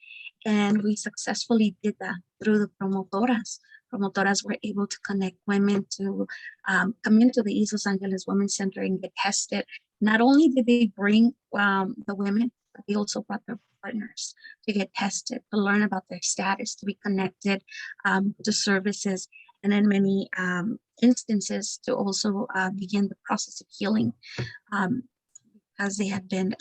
And we successfully did that through the Promotoras. Promotoras were able to connect women to come into the East Los Angeles Women's Center and get tested. Not only did they bring the women, but they also brought their partners to get tested, to learn about their status, to be connected to services, and in many instances to also begin the process of healing because they had been,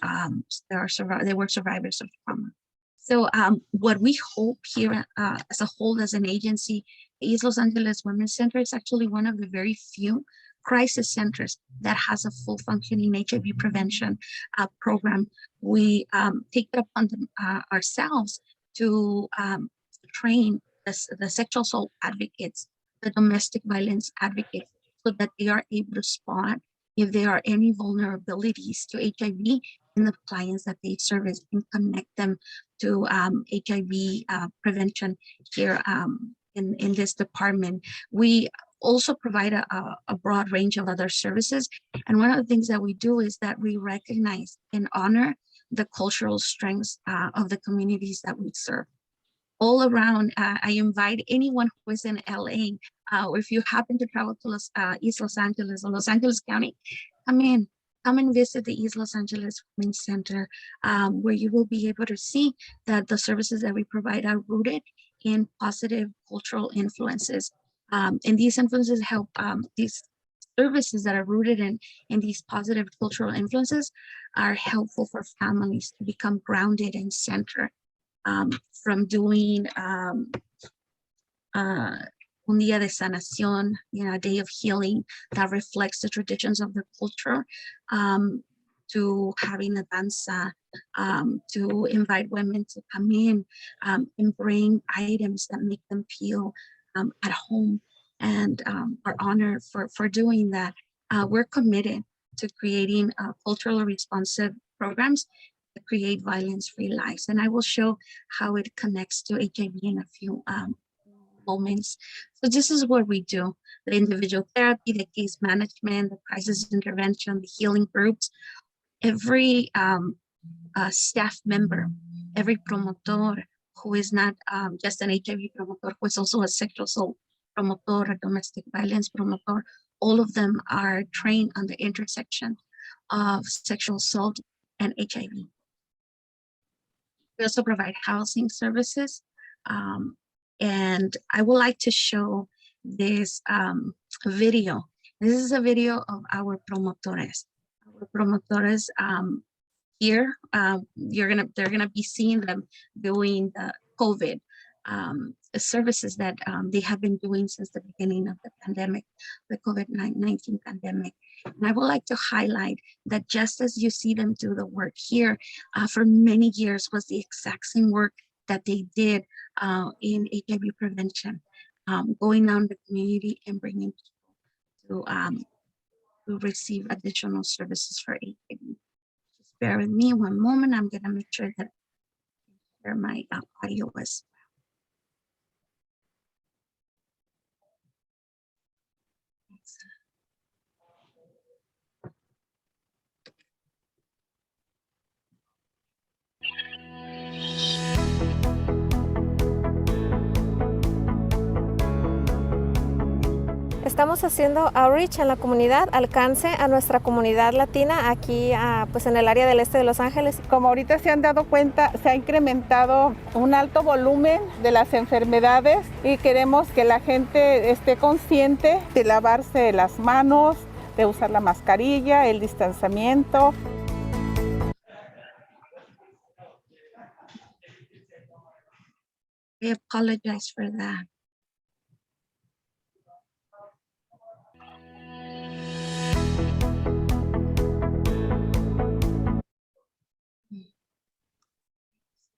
they were survivors of trauma. So what we hope here as a whole, as an agency, the East Los Angeles Women's Center is actually one of the very few crisis centers that has a full functioning HIV prevention program. We take it upon ourselves to train the sexual assault advocates, the domestic violence advocates, so that they are able to spot if there are any vulnerabilities to HIV in the clients that they service and connect them to HIV prevention here in this department. We also provide a broad range of other services. And one of the things that we do is that we recognize and honor the cultural strengths of the communities that we serve. All around, I invite anyone who is in LA, or if you happen to travel to East Los Angeles or Los Angeles County, come in, come and visit the East Los Angeles Women's Center, where you will be able to see that the services that we provide are rooted in positive cultural influences. And these influences help, these services that are rooted in these positive cultural influences are helpful for families to become grounded and centered, from doing un día de sanación, a day of healing that reflects the traditions of the culture, to having a danza, to invite women to come in and bring items that make them feel at home, and are honored for doing that. We're committed to creating culturally responsive programs that create violence-free lives. And I will show how it connects to HIV in a few moments. So this is what we do: the individual therapy, the case management, the crisis intervention, the healing groups. Every staff member, every promotor who is not just an HIV promoter, who is also a sexual assault promoter, a domestic violence promoter, all of them are trained on the intersection of sexual assault and HIV. We also provide housing services. And I would like to show this video. This is a video of our promotores. Our promotores here, they're gonna be seeing them doing the COVID services that they have been doing since the beginning of the pandemic, the COVID-19 pandemic. And I would like to highlight that just as you see them do the work here, for many years was the exact same work that they did in HIV prevention, going out in the community and bringing people to receive additional services for HIV. Just bear with me one moment. I'm gonna make sure that I share my audio as well. Estamos haciendo outreach en la comunidad, alcance a nuestra comunidad latina aquí pues en el área del este de Los Ángeles. Como ahorita se han dado cuenta, se ha incrementado un alto volumen de las enfermedades y queremos que la gente esté consciente de lavarse las manos, de usar la mascarilla, el distanciamiento. I apologize for that.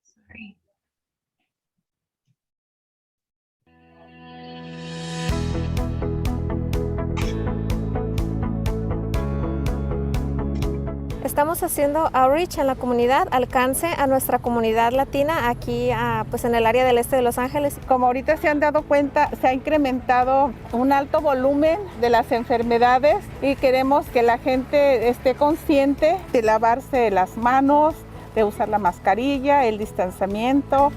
Sorry. Estamos haciendo outreach en la comunidad, alcance a nuestra comunidad latina aquí pues en el área del este de Los Ángeles. Como ahorita se han dado cuenta, se ha incrementado un alto volumen de las enfermedades y queremos que la gente esté consciente de lavarse las manos, de usar la mascarilla, el distanciamiento.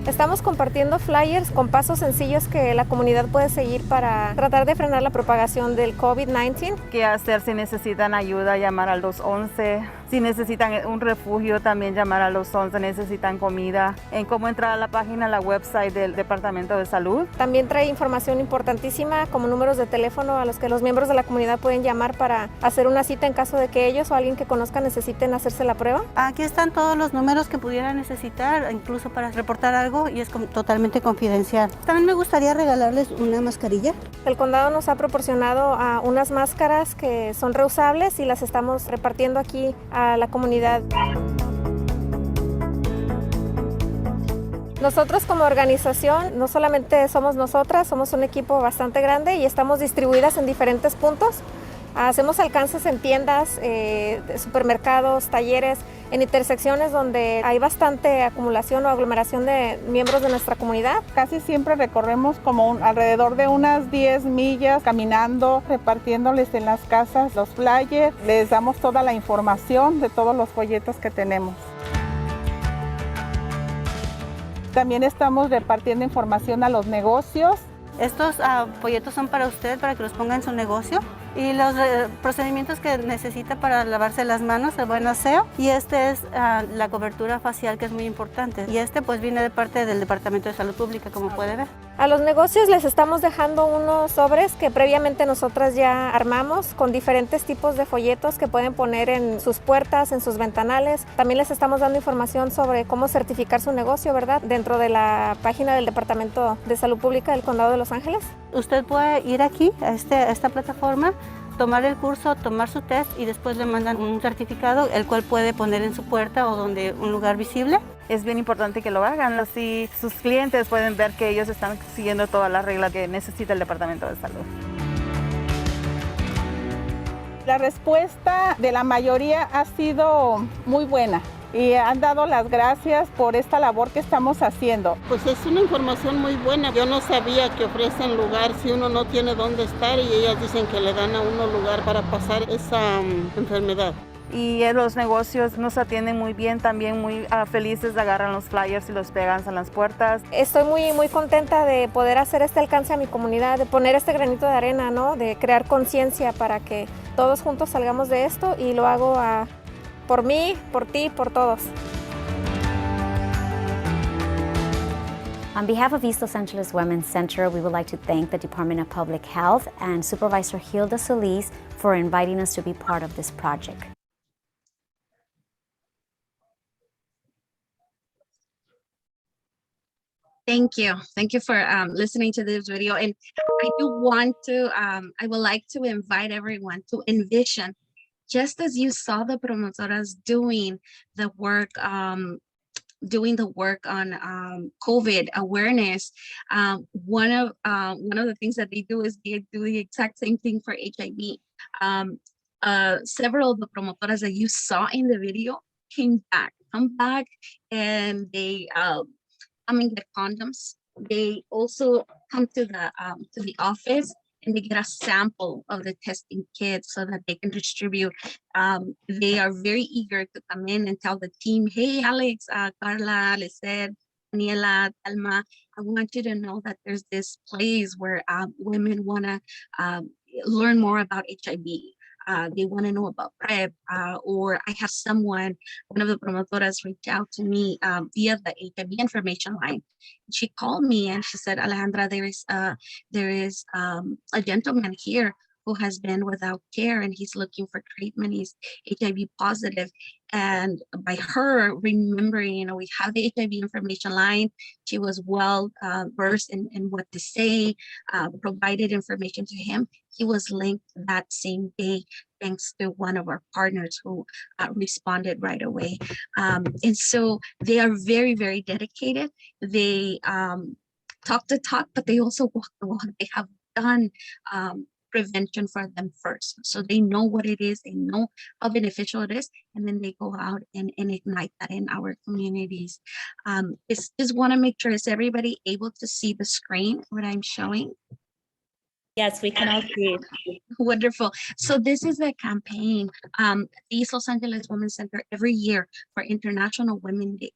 Estamos compartiendo flyers con pasos sencillos que la comunidad puede seguir para tratar de frenar la propagación del COVID-19. ¿Qué hacer si necesitan ayuda? Llamar al 211. Si necesitan un refugio, también llamar al 211. Necesitan comida. En cómo entrar a la página, la website del Departamento de Salud. También trae información importantísima como números de teléfono a los que los miembros de la comunidad pueden llamar para hacer una cita en caso de que ellos o alguien que conozcan necesiten hacerse la prueba. Aquí están todos los números que pudieran necesitar, incluso para reportar algo, y es totalmente confidencial. También me gustaría regalarles una mascarilla. El condado nos ha proporcionado unas máscaras que son reusables y las estamos repartiendo aquí a la comunidad. Nosotros como organización no solamente somos nosotras, somos un equipo bastante grande y estamos distribuidas en diferentes puntos. Hacemos alcances en tiendas, supermercados, talleres, en intersecciones donde hay bastante acumulación o aglomeración de miembros de nuestra comunidad. Casi siempre recorremos como alrededor de unas 10 millas caminando, repartiéndoles en las casas los flyers. Les damos toda la información de todos los folletos que tenemos. También estamos repartiendo información a los negocios. Estos folletos son para usted, para que los ponga en su negocio. y los procedimientos que necesita para lavarse las manos, el buen aseo, y este es la cobertura facial, que es muy importante, y este pues viene de parte del Departamento de Salud Pública, como puede ver. A los negocios les estamos dejando unos sobres que previamente nosotras ya armamos con diferentes tipos de folletos que pueden poner en sus puertas, en sus ventanales. También les estamos dando información sobre cómo certificar su negocio, ¿verdad? Dentro de la página del Departamento de Salud Pública del Condado de Los Ángeles. Usted puede ir aquí a esta plataforma, tomar el curso, tomar su test y después le mandan un certificado, el cual puede poner en su puerta o donde un lugar visible. Es bien importante que lo hagan, así sus clientes pueden ver que ellos están siguiendo todas las reglas que necesita el Departamento de Salud. La respuesta de la mayoría ha sido muy buena y han dado las gracias por esta labor que estamos haciendo. Pues es una información muy buena. Yo no sabía que ofrecen lugar si uno no tiene dónde estar, y ellas dicen que le dan a uno lugar para pasar esa enfermedad. Y los negocios nos atienden muy bien, también muy felices, agarran los flyers y los pegan en las puertas. Estoy muy contenta de poder hacer este alcance a mi comunidad, de poner este granito de arena, ¿no? De crear conciencia para que todos juntos salgamos de esto, y lo hago por mí, por ti, por todos. On behalf of East Los Angeles Women's Center, we would like to thank the Department of Public Health and Supervisor Hilda Solis for inviting us to be part of this project. Thank you. Thank you for listening to this video. And I would like to invite everyone to envision, just as you saw the promotoras doing the work on COVID awareness, one of the things that they do is they do the exact same thing for HIV. Several of the promotoras that you saw in the video come back, and they get condoms. They also come to the office, and they get a sample of the testing kits so that they can distribute. They are very eager to come in and tell the team, hey, Alex, Carla, Lisette, Daniela, Telma, I want you to know that there's this place where women want to learn more about HIV. They want to know about PrEP, or I have one of the promotoras reached out to me via the HIV information line. She called me and she said, Alejandra, there is a gentleman here who has been without care, and he's looking for treatment. He's HIV positive. And by her remembering, we have the HIV information line, she was well versed in what to say, provided information to him. He was linked that same day, thanks to one of our partners who responded right away. And so they are very, very dedicated. They talk the talk, but they also walk the walk. They have done prevention for them first. So they know what it is, they know how beneficial it is, and then they go out and ignite that in our communities. Just want to make sure, is everybody able to see the screen, what I'm showing? Yes, we can all see. Wonderful. So this is a campaign, East Los Angeles Women's Center every year for International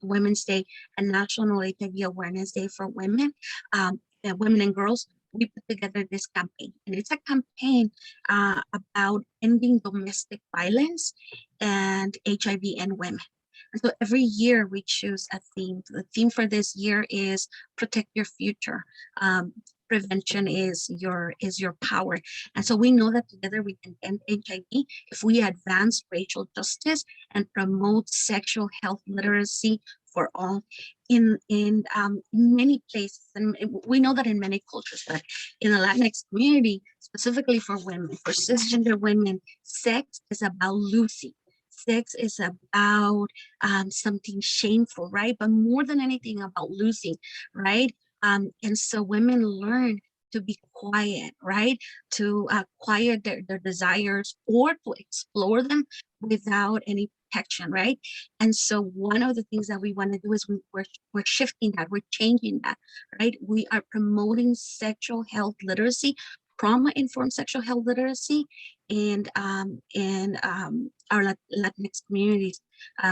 Women's Day and National HIV Awareness Day for women, women and girls. We put together this campaign, and it's a campaign about ending domestic violence and HIV in women. And so every year we choose a theme. The theme for this year is protect your future. Prevention is your power. And so we know that together we can end HIV if we advance racial justice and promote sexual health literacy for all in many places. And we know that in many cultures, but in the Latinx community, specifically for women, for cisgender women, sex is about losing. Sex is about something shameful, right? But more than anything, about losing, right? And so women learn to be quiet, right? To quiet their desires or to explore them without any protection, right? And so one of the things that we want to do is we're shifting that, we're changing that, right? We are promoting sexual health literacy, trauma-informed sexual health literacy, and our Latinx communities,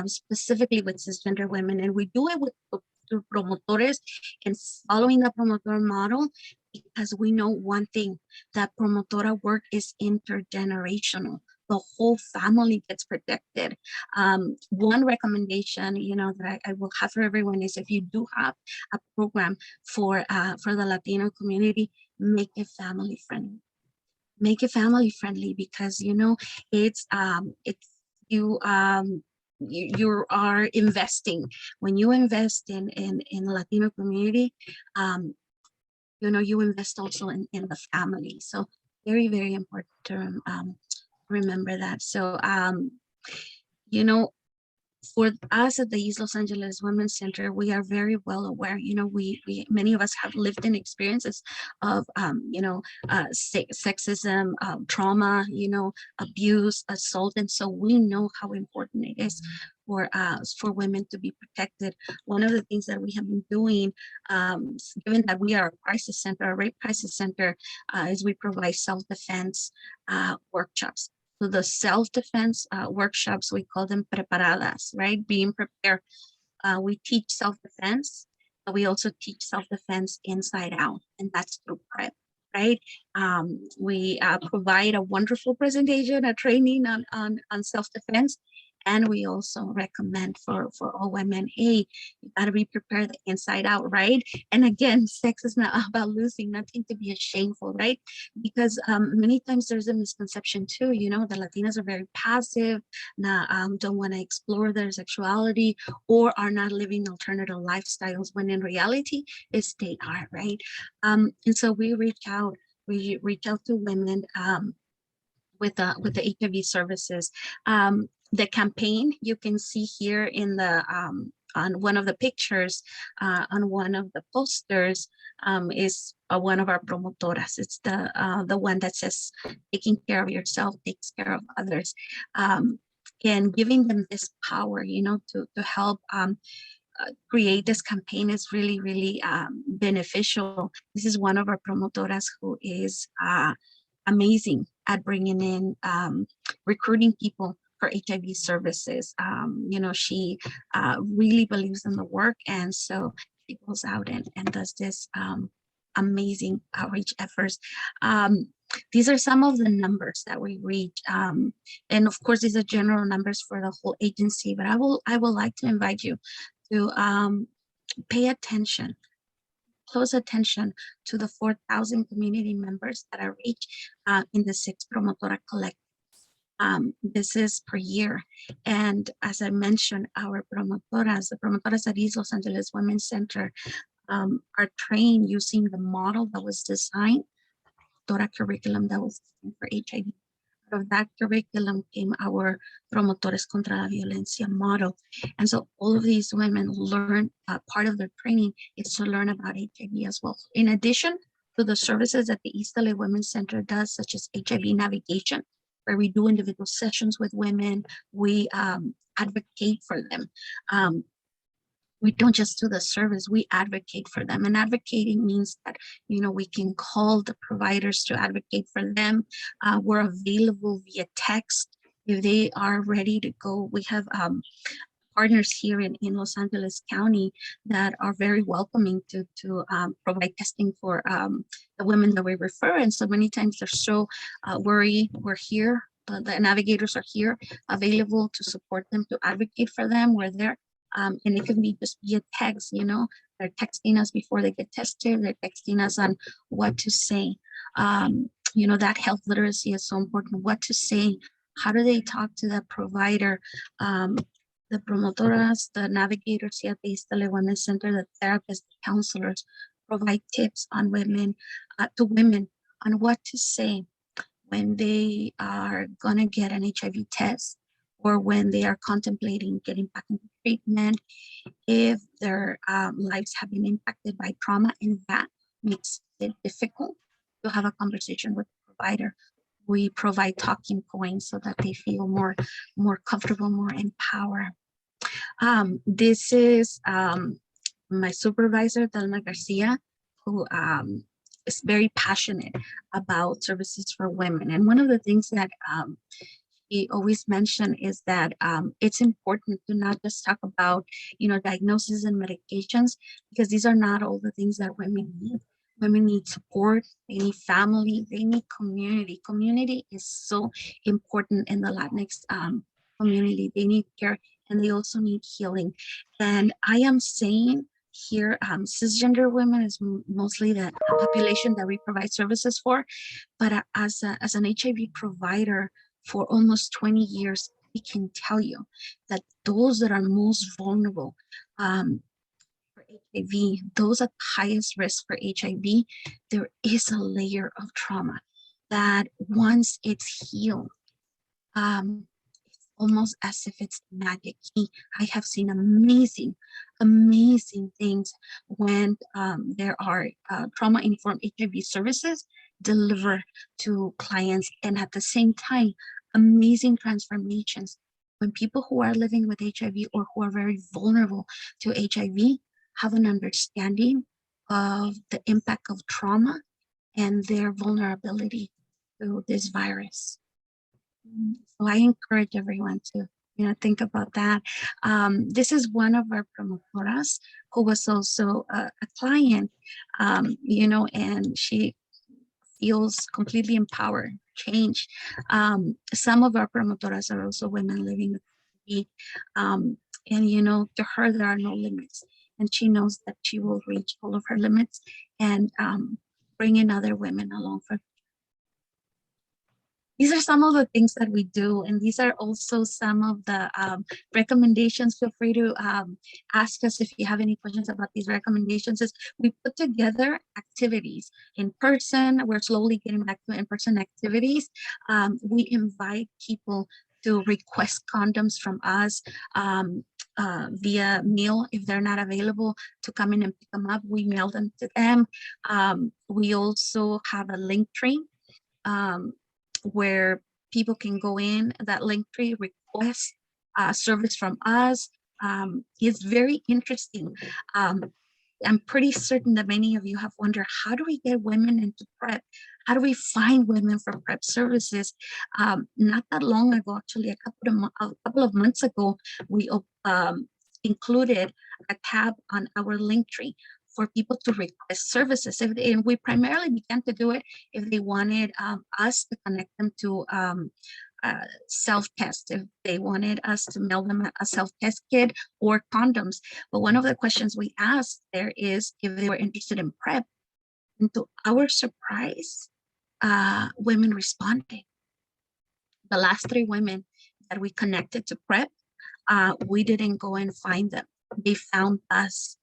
specifically with cisgender women. And we do it with through Promotores and following the Promotor model. because we know one thing, that promotora work is intergenerational. The whole family gets protected. One recommendation, that I will have for everyone is, if you do have a program for the Latino community, make it family friendly. Make it family friendly, because it's you are investing. When you invest in the Latino community, you invest also in the family. So very, very important to remember that. So for us at the East Los Angeles Women's Center, we are very well aware. We many of us have lived in experiences of sexism, trauma, abuse, assault, and so we know how important it is for women to be protected. One of the things that we have been doing, given that we are a crisis center, a rape crisis center, is we provide self-defense workshops. So the self-defense workshops, we call them preparadas, right? Being prepared. We teach self-defense, but we also teach self-defense inside out, and that's through PrEP, right? We provide a wonderful presentation, a training on self-defense. And we also recommend for all women, hey, you gotta be prepared inside out, right? And again, sex is not about losing, nothing to be ashamed for, right? Because many times there's a misconception too, the Latinas are very passive, don't wanna explore their sexuality, or are not living alternative lifestyles, when in reality, they are, right? And so we reach out to women with the HIV services. The campaign you can see here in the on one of the pictures, on one of the posters, is one of our promotoras. It's the one that says, taking care of yourself takes care of others, and giving them this power, to help create this campaign is really, really beneficial. This is one of our promotoras who is amazing at bringing in recruiting people for HIV services. She really believes in the work, and so she goes out and does this amazing outreach efforts. These are some of the numbers that we reach, and of course these are general numbers for the whole agency, but I would like to invite you to pay attention, close attention to the 4,000 community members that are reached in the 6 Promotora Collective. This is per year. And as I mentioned, our promotoras, the promotoras at East Los Angeles Women's Center, are trained using the model that was designed, curriculum that was designed for HIV. Out of that curriculum came our Promotores contra la Violencia model. And so all of these women learn, part of their training is to learn about HIV as well. In addition to the services that the East LA Women's Center does, such as HIV navigation, where we do individual sessions with women, we advocate for them. We don't just do the service, we advocate for them. And advocating means that, we can call the providers to advocate for them. We're available via text if they are ready to go. We have partners here in Los Angeles County that are very welcoming to provide testing for the women that we refer. And so many times they're so worried. We're here. The navigators are here, available to support them, to advocate for them. We're there. And it can be just via text, they're texting us before they get tested. They're texting us on what to say. That health literacy is so important. What to say, how do they talk to the provider? The promotoras, the navigators here at the East LA Women's Center, the therapists, the counselors provide tips on women, to women, on what to say when they are gonna get an HIV test, or when they are contemplating getting back into treatment, if their lives have been impacted by trauma, and that makes it difficult to have a conversation with the provider. We provide talking points so that they feel more comfortable, more empowered. This is my supervisor, Thelma Garcia, who is very passionate about services for women. And one of the things that he always mentioned is that it's important to not just talk about, diagnosis and medications, because these are not all the things that women need. Women need support, they need family, they need community. Community is so important in the Latinx community. They need care and they also need healing. And I am saying here, cisgender women is mostly the population that we provide services for. But as an HIV provider for almost 20 years, we can tell you that those that are most vulnerable for HIV, those at highest risk for HIV, there is a layer of trauma that once it's healed, it's almost as if it's magic. I have seen amazing, amazing things when there are trauma-informed HIV services delivered to clients, and at the same time, amazing transformations when people who are living with HIV or who are very vulnerable to HIV have an understanding of the impact of trauma and their vulnerability to this virus. So I encourage everyone to, think about that. This is one of our promotoras who was also a client, and she feels completely empowered, change. Some of our promotoras are also women living with HIV. And to her, there are no limits. And she knows that she will reach all of her limits and bring in other women along for. These are some of the things that we do, and these are also some of the recommendations. Feel free to ask us if you have any questions about these recommendations. We put together activities in person. We're slowly getting back to in-person activities. We invite people to request condoms from us via mail if they're not available, to come in and pick them up. We mail them to them. We also have a link tree where people can go in that link tree, request service from us. It's very interesting. I'm pretty certain that many of you have wondered, how do we get women into PrEP? How do we find women for PrEP services? Not that long ago, actually, a couple of months ago, we included a tab on our link tree for people to request services. And we primarily began to do it if they wanted us to connect them to self-test, if they wanted us to mail them a self-test kit or condoms. But one of the questions we asked there is if they were interested in PrEP. And to our surprise, women responded. The last 3 women that we connected to PrEP, we didn't go and find them. They found us.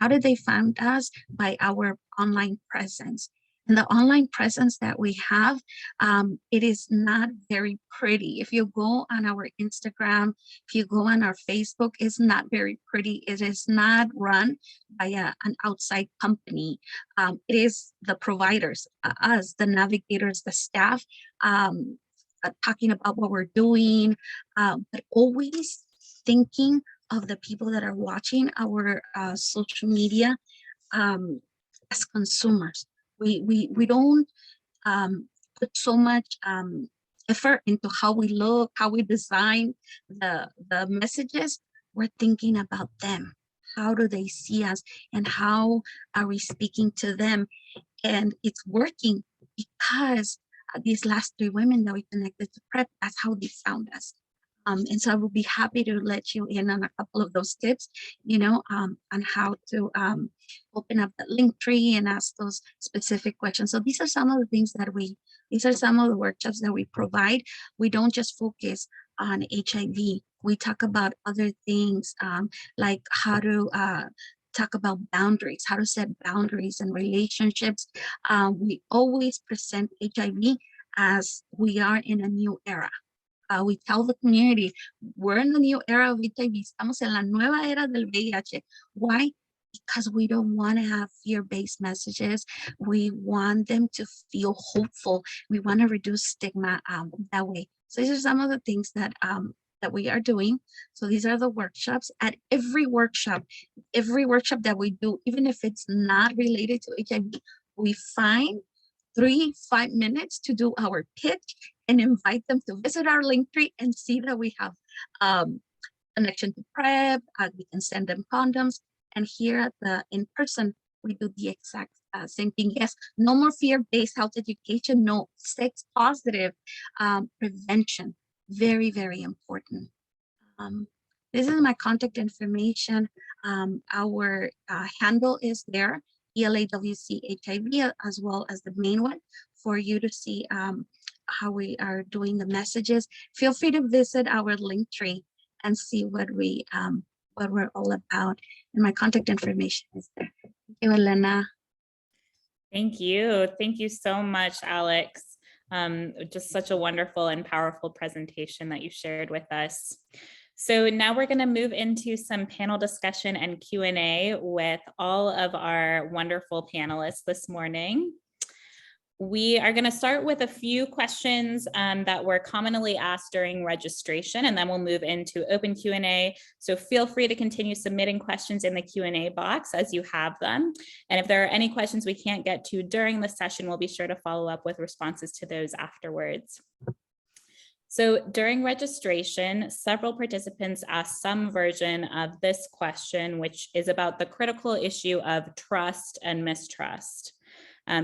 How did they find us? By our online presence. And the online presence that we have, it is not very pretty. If you go on our Instagram, if you go on our Facebook, it's not very pretty. It is not run by an outside company. It is the providers, us, the navigators, the staff, talking about what we're doing, but always thinking of the people that are watching our social media as consumers. We don't put so much effort into how we look, how we design the messages. We're thinking about them. How do they see us, and how are we speaking to them? And it's working because these last 3 women that we connected to PrEP, that's how they found us. And so I will be happy to let you in on a couple of those tips, on how to open up the link tree and ask those specific questions. So these are some of the things that these are some of the workshops that we provide. We don't just focus on HIV. We talk about other things like how to talk about boundaries, how to set boundaries in relationships. We always present HIV as we are in a new era. We tell the community, we're in the new era of HIV. Estamos en la nueva era del VIH. Why? Because we don't want to have fear-based messages. We want them to feel hopeful. We want to reduce stigma that way. So these are some of the things that we are doing. So these are the workshops. At every workshop that we do, even if it's not related to HIV, we find 3-5 minutes to do our pitch and invite them to visit our link tree and see that we have connection to PrEP. We can send them condoms. And here at the in-person, we do the exact same thing. Yes, no more fear-based health education, no sex positive prevention. Very, very important. This is my contact information. Our handle is there, ELAWC HIV, as well as the main one, for you to see how we are doing the messages. Feel free to visit our link tree and see what we're all about. And my contact information is there. Thank you, Elena. Thank you. Thank you so much, Alex. Just such a wonderful and powerful presentation that you shared with us. So now we're going to move into some panel discussion and Q&A with all of our wonderful panelists this morning. We are going to start with a few questions that were commonly asked during registration, and then we'll move into open Q&A. So feel free to continue submitting questions in the Q&A box as you have them. And if there are any questions we can't get to during the session, we'll be sure to follow up with responses to those afterwards. So during registration, several participants asked some version of this question, which is about the critical issue of trust and mistrust.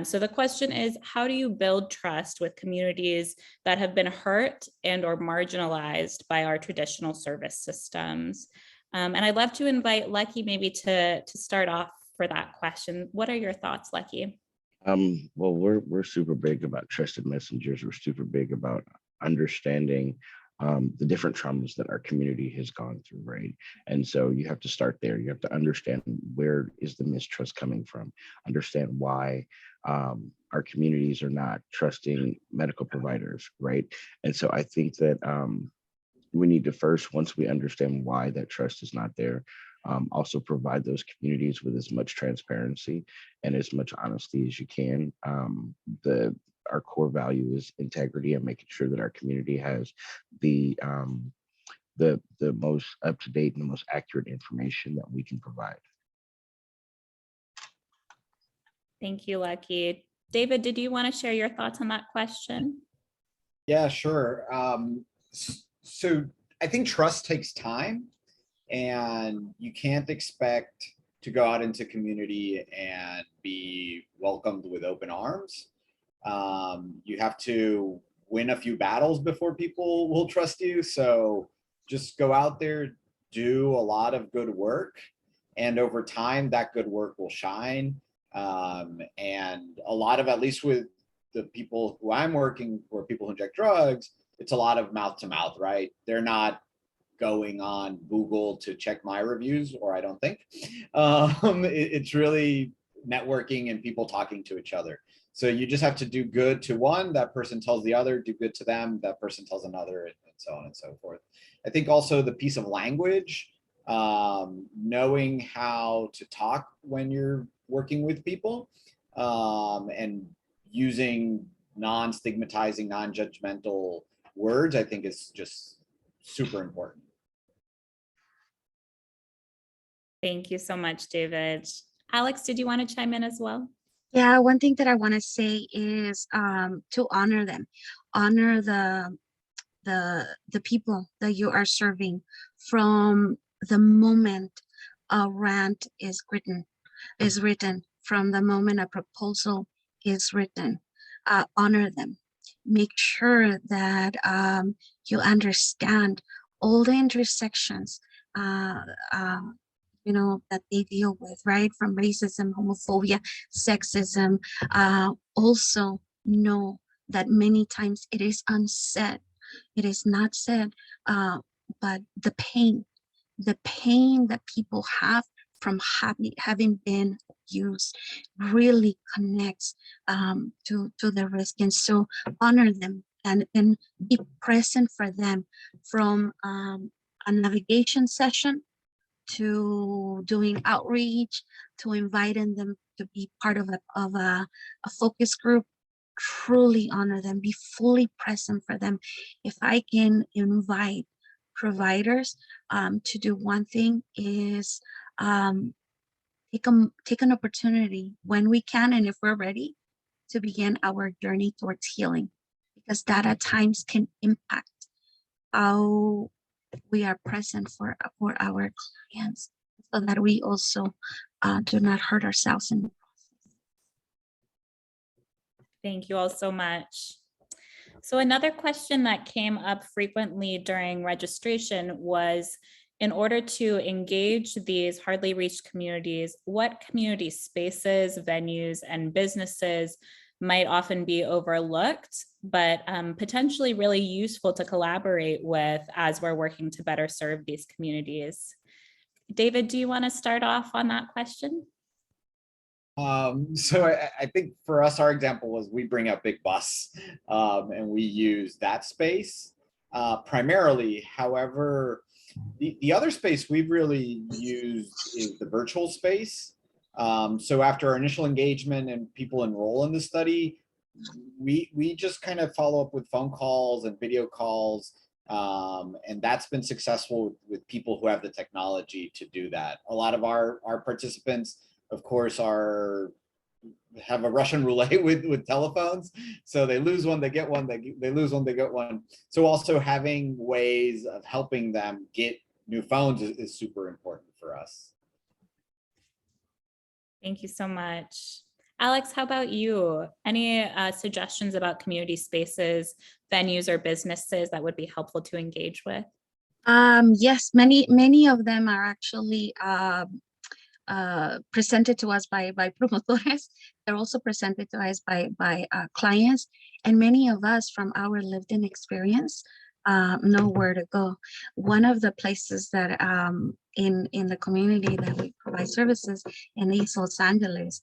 So the question is, how do you build trust with communities that have been hurt and or marginalized by our traditional service systems? And I'd love to invite Lucky maybe to start off for that question. What are your thoughts, Lucky? Well, we're super big about trusted messengers. We're super big about understanding the different traumas that our community has gone through, right? And so you have to start there. You have to understand, where is the mistrust coming from? Understand why our communities are not trusting medical providers, right? And so I think that we need to first, once we understand why that trust is not there, also provide those communities with as much transparency and as much honesty as you can. Our core value is integrity and making sure that our community has the most up-to-date and the most accurate information that we can provide. Thank you, Lucky. David, did you want to share your thoughts on that question? Yeah, sure. So I think trust takes time, and you can't expect to go out into community and be welcomed with open arms. You have to win a few battles before people will trust you. So just go out there, do a lot of good work, and over time that good work will shine. And a lot of, at least with the people who I'm working for, people who inject drugs, it's a lot of mouth to mouth, right? They're not going on Google to check my reviews, or I don't think. It's really networking and people talking to each other. So you just have to do good to one, that person tells the other, do good to them, that person tells another, and so on and so forth. I think also the piece of language, knowing how to talk when you're working with people, and using non-stigmatizing, non-judgmental words, I think is just super important. Thank you so much, David. Alex, did you want to chime in as well? Yeah, one thing that I want to say is to honor them, honor the people that you are serving from the moment a rant is written, from the moment a proposal is written. Honor them. Make sure that you understand all the intersections that they deal with, right? From racism, homophobia, sexism. Also know that many times it is unsaid. It is not said, but the pain that people have from having been abused really connects to the risk. And so honor them and be present for them, from a navigation session to doing outreach, to inviting them to be part of a focus group. Truly honor them, be fully present for them. If I can invite providers to do one thing, is take an opportunity when we can, and if we're ready, to begin our journey towards healing, because that at times can impact how we are present for our clients, so that we also do not hurt ourselves in the process. Thank you all so much. So another question that came up frequently during registration was, in order to engage these hardly reached communities, what community spaces, venues, and businesses might often be overlooked, but potentially really useful to collaborate with as we're working to better serve these communities? David, do you want to start off on that question? So I think for us, our example was we bring a big bus and we use that space primarily. However, the other space we've really used is the virtual space. So after our initial engagement and people enroll in the study, we just kind of follow up with phone calls and video calls. And that's been successful with people who have the technology to do that. A lot of our participants, of course, have a Russian roulette with telephones. So they lose one, they get one, they lose one, they get one. So also having ways of helping them get new phones is super important for us. Thank you so much. Alex, how about you? Any suggestions about community spaces, venues, or businesses that would be helpful to engage with? Yes, many of them are actually presented to us by promotores. They're also presented to us by clients, and many of us from our lived-in experience know where to go. One of the places that in the community that we provide services in East Los Angeles,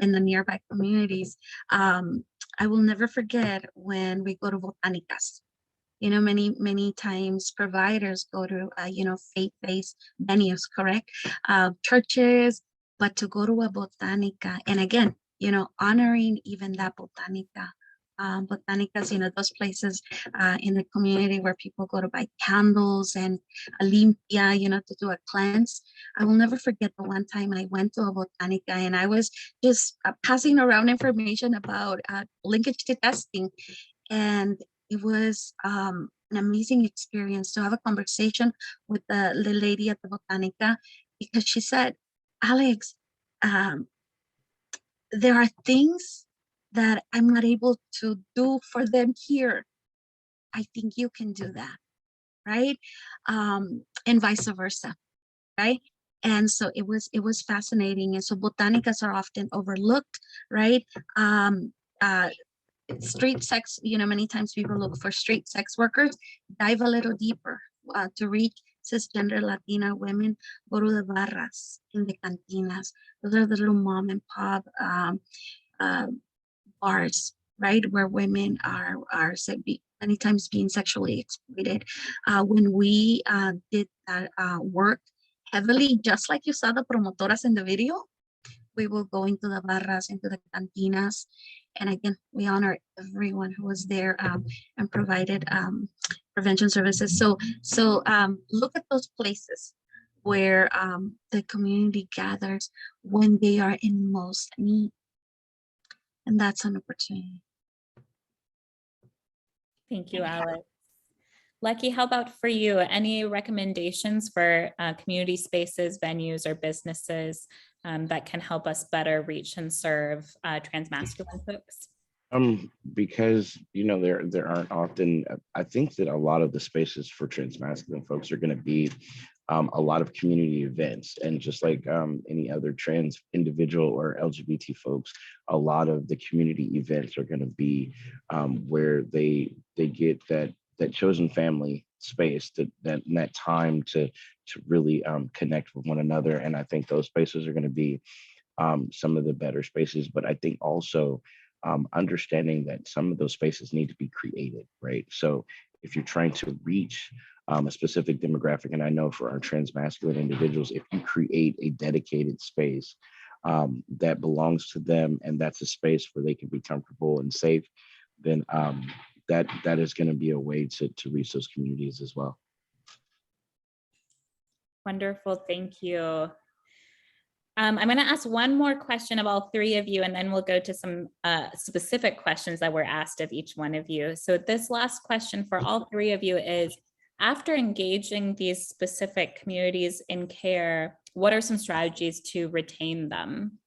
in the nearby communities, I will never forget when we go to Botanicas. You know, many times providers go to, faith-based venues, correct? Churches, but to go to a botanica, and again, honoring even that botanica. Botanicas, those places in the community where people go to buy candles and a limpia, to do a cleanse. I will never forget the one time I went to a botanica and I was just passing around information about linkage to testing. And it was an amazing experience to have a conversation with the lady at the Botanica, because she said, Alex, there are things that I'm not able to do for them here. I think you can do that, right? And vice versa, right? And so it was fascinating. And so botanicas are often overlooked, right? Street sex, many times people look for street sex workers. Dive a little deeper to reach cisgender Latina women. Go to the barras, in the cantinas. Those are the little mom and pop bars, right, where women are many times being sexually exploited. When we did that work heavily, just like you saw the promotoras in the video, we will go into the barras, into the cantinas. And again, we honor everyone who was there and provided prevention services. So look at those places where the community gathers when they are in most need. And that's an opportunity. Thank you, Alex. Lucky, how about for you? Any recommendations for community spaces, venues, or businesses that can help us better reach and serve transmasculine folks? Because there aren't often. I think that a lot of the spaces for transmasculine folks are going to be a lot of community events, and just like any other trans individual or LGBT folks, a lot of the community events are going to be where they get that chosen family space, that time to really connect with one another. And I think those spaces are going to be some of the better spaces. But I think also understanding that some of those spaces need to be created, right? So if you're trying to reach a specific demographic, and I know for our transmasculine individuals, if you create a dedicated space that belongs to them, and that's a space where they can be comfortable and safe, then that is going to be a way to reach those communities as well. Wonderful, thank you. I'm going to ask one more question of all three of you, and then we'll go to some specific questions that were asked of each one of you. So this last question for all three of you is, after engaging these specific communities in care, what are some strategies to retain them?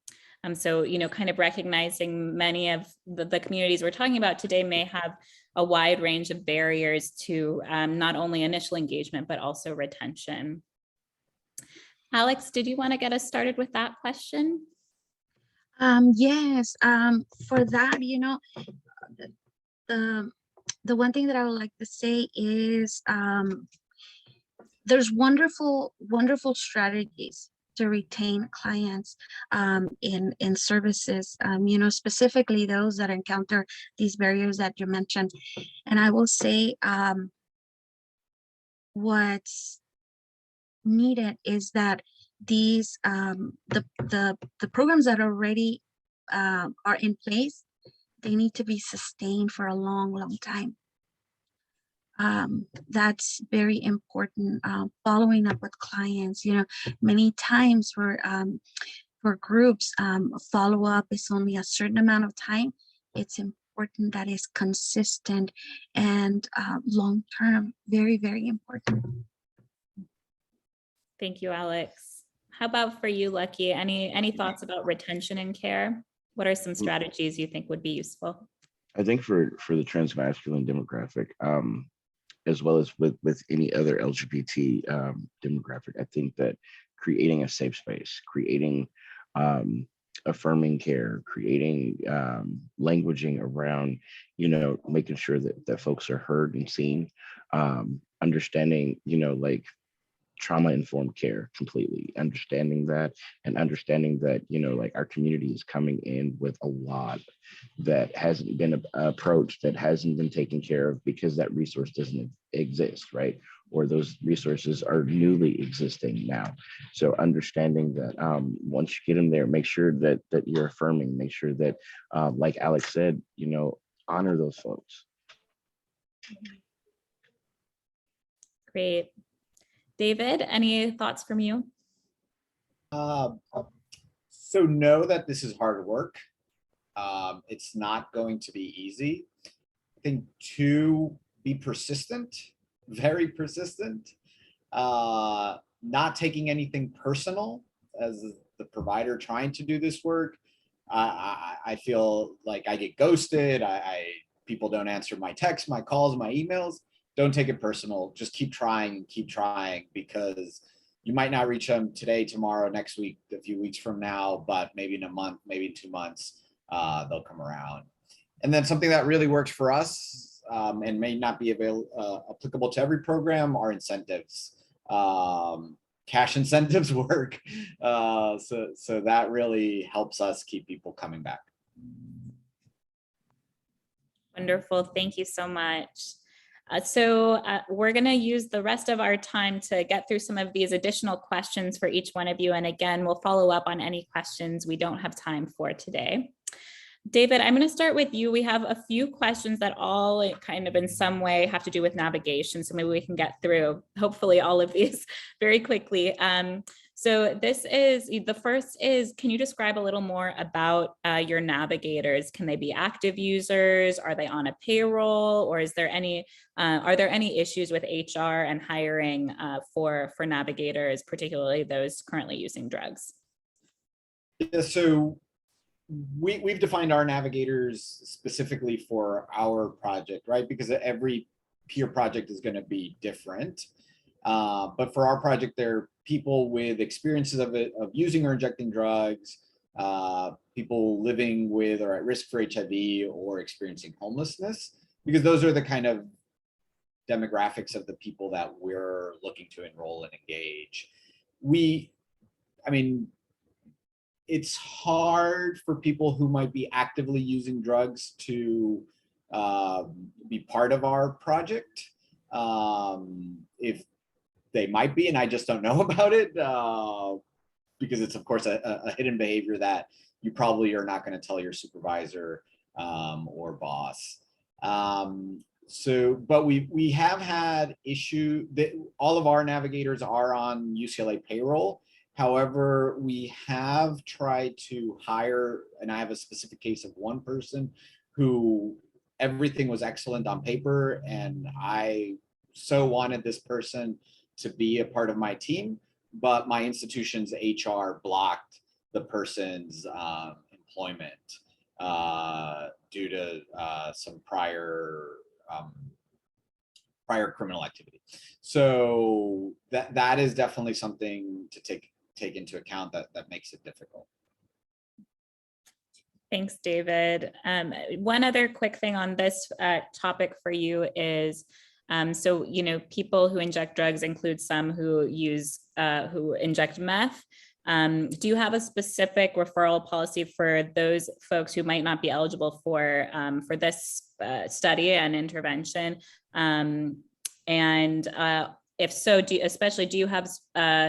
So, kind of recognizing many of the communities we're talking about today may have a wide range of barriers to not only initial engagement, but also retention. Alex, did you want to get us started with that question? Yes, for that, the one thing that I would like to say is there's wonderful strategies to retain clients in services, specifically those that encounter these barriers that you mentioned. And I will say what's needed is that these the programs that already are in place, they need to be sustained for a long time. That's very important. Following up with clients, many times for groups, follow-up is only a certain amount of time. It's important that it's consistent and long-term, very important. Thank you, Alex. How about for you, Lucky? Any thoughts about retention and care? What are some strategies you think would be useful? I think for the transmasculine demographic, as well as with any other LGBT demographic, I think that creating a safe space, creating affirming care, creating languaging around, making sure that folks are heard and seen, understanding, like trauma-informed care completely, understanding that, like our community is coming in with a lot that hasn't been approached, that hasn't been taken care of because that resource doesn't exist, right? Or those resources are newly existing now. So understanding that once you get in there, make sure that you're affirming, make sure that, like Alex said, honor those folks. Great. David, any thoughts from you? So know that this is hard work. It's not going to be easy. I think 2, be persistent, very persistent, not taking anything personal as the provider trying to do this work. I feel like I get ghosted. People don't answer my texts, my calls, my emails. Don't take it personal. Just keep trying, because you might not reach them today, tomorrow, next week, a few weeks from now, but maybe in a month, maybe in 2 months, they'll come around. And then something that really works for us and may not be applicable to every program are incentives. Cash incentives work. So that really helps us keep people coming back. Wonderful. Thank you so much. So we're going to use the rest of our time to get through some of these additional questions for each one of you. And again, we'll follow up on any questions we don't have time for today. David, I'm going to start with you. We have a few questions that all kind of in some way have to do with navigation. So maybe we can get through hopefully all of these very quickly. So the first is, can you describe a little more about your navigators? Can they be active users? Are they on a payroll? Or are there any issues with HR and hiring for navigators, particularly those currently using drugs? Yeah, so we've defined our navigators specifically for our project, right? Because every peer project is going to be different. But for our project, they're people with experiences of using or injecting drugs, people living with or at risk for HIV or experiencing homelessness, because those are the kind of demographics of the people that we're looking to enroll and engage. It's hard for people who might be actively using drugs to be part of our project. If they might be, and I just don't know about it, because it's of course a hidden behavior that you probably are not going to tell your supervisor or boss. But we have had issue that all of our navigators are on UCLA payroll. However, we have tried to hire, and I have a specific case of one person who everything was excellent on paper, and I so wanted this person to be a part of my team, but my institution's HR blocked the person's employment due to some prior criminal activity. So that is definitely something to take into account that makes it difficult. Thanks, David. One other quick thing on this topic for you is, so, you know, people who inject drugs include some who inject meth. Do you have a specific referral policy for those folks who might not be eligible for this study and intervention? If so, do you have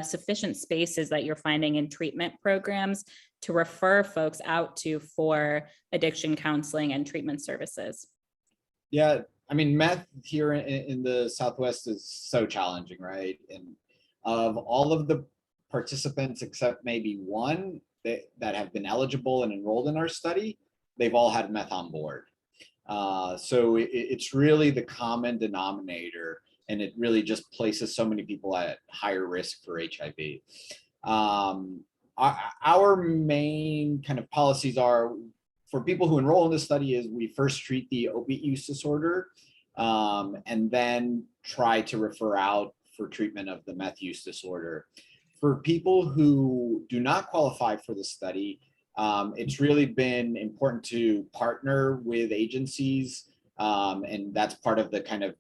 sufficient spaces that you're finding in treatment programs to refer folks out to for addiction counseling and treatment services? Yeah, I mean, meth here in the Southwest is so challenging, right? And of all of the participants, except maybe one that have been eligible and enrolled in our study, they've all had meth on board. So it's really the common denominator, and it really just places so many people at higher risk for HIV. Our main kind of policies are, for people who enroll in this study, is we first treat the opiate use disorder and then try to refer out for treatment of the meth use disorder. For people who do not qualify for the study, it's really been important to partner with agencies, and that's part of the kind of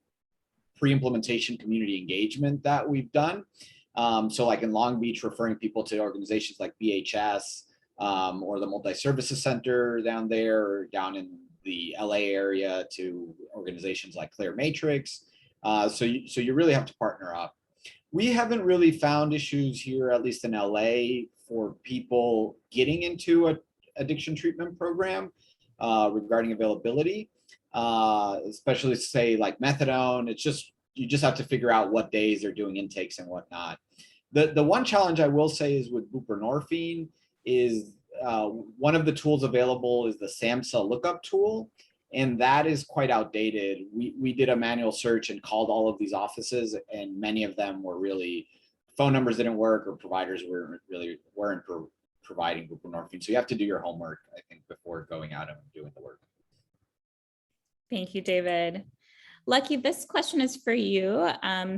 pre-implementation community engagement that we've done. So like in Long Beach, referring people to organizations like BHS or the Multi-Services Center down there, or down in the LA area to organizations like Clear Matrix. So you really have to partner up. We haven't really found issues here, at least in LA, for people getting into an addiction treatment program regarding availability, especially say like methadone. It's just, you just have to figure out what days they're doing intakes and whatnot. The one challenge I will say is with buprenorphine is one of the tools available is the SAMHSA lookup tool, and that is quite outdated. We did a manual search and called all of these offices, and many of them were really, phone numbers didn't work, or providers weren't providing buprenorphine. So you have to do your homework, I think, before going out and doing the work. Thank you, David. Lucky, this question is for you.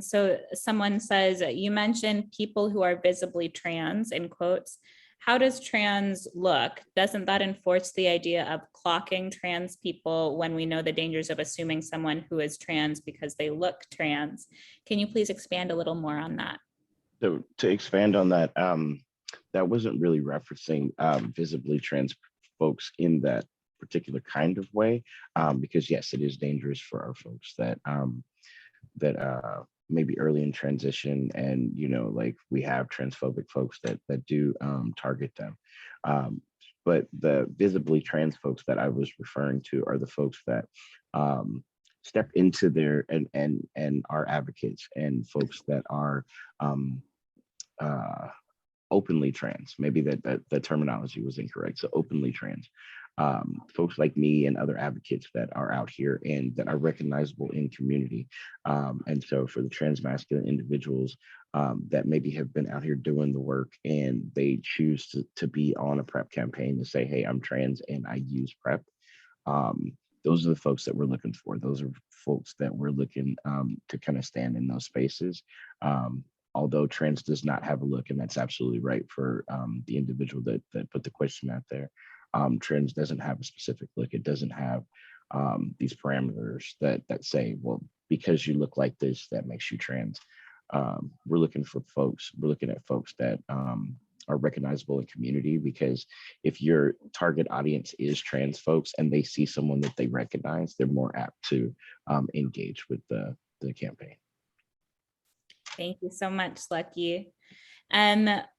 So someone says, you mentioned people who are visibly trans, in quotes. How does trans look? Doesn't that enforce the idea of clocking trans people when we know the dangers of assuming someone who is trans because they look trans? Can you please expand a little more on that? So to expand on that, that wasn't really referencing visibly trans folks in that particular kind of way, because yes, it is dangerous for our folks that maybe early in transition, and like we have transphobic folks that do target them. But the visibly trans folks that I was referring to are the folks that step into their and are advocates, and folks that are openly trans. Maybe that the terminology was incorrect. So openly trans. Folks like me and other advocates that are out here and that are recognizable in community. And so for the transmasculine individuals that maybe have been out here doing the work, and they choose to be on a PrEP campaign to say, hey, I'm trans and I use PrEP. Those are the folks that we're looking for. Those are folks that we're looking to kind of stand in those spaces. Although trans does not have a look, and that's absolutely right for the individual that put the question out there. Trans doesn't have a specific look. It doesn't have these parameters that say, well, because you look like this, that makes you trans. We're looking at folks that are recognizable in community, because if your target audience is trans folks and they see someone that they recognize, they're more apt to engage with the campaign. Thank you so much, Lucky.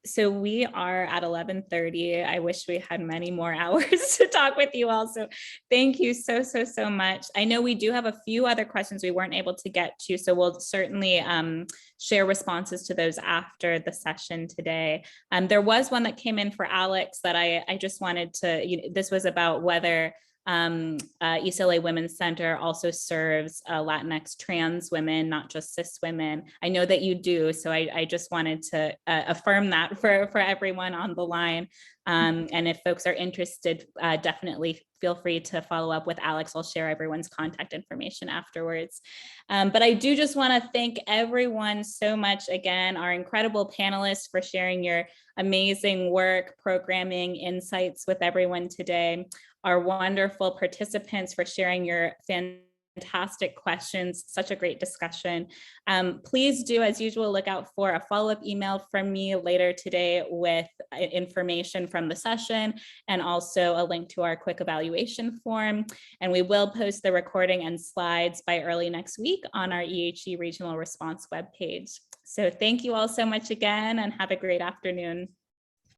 So we are at 11:30. I wish we had many more hours to talk with you all. So thank you so much. I know we do have a few other questions we weren't able to get to, so we'll certainly share responses to those after the session today. There was one that came in for Alex that I just wanted to, this was about whether East LA Women's Center also serves Latinx trans women, not just cis women. I know that you do, so I just wanted to affirm that for everyone on the line. And if folks are interested, definitely feel free to follow up with Alex. I'll share everyone's contact information afterwards. But I do just want to thank everyone so much again, our incredible panelists, for sharing your amazing work, programming, insights with everyone today, our wonderful participants for sharing your fantastic questions, such a great discussion. Please do, as usual, look out for a follow-up email from me later today with information from the session and also a link to our quick evaluation form. And we will post the recording and slides by early next week on our EHE Regional Response webpage. So thank you all so much again, and have a great afternoon.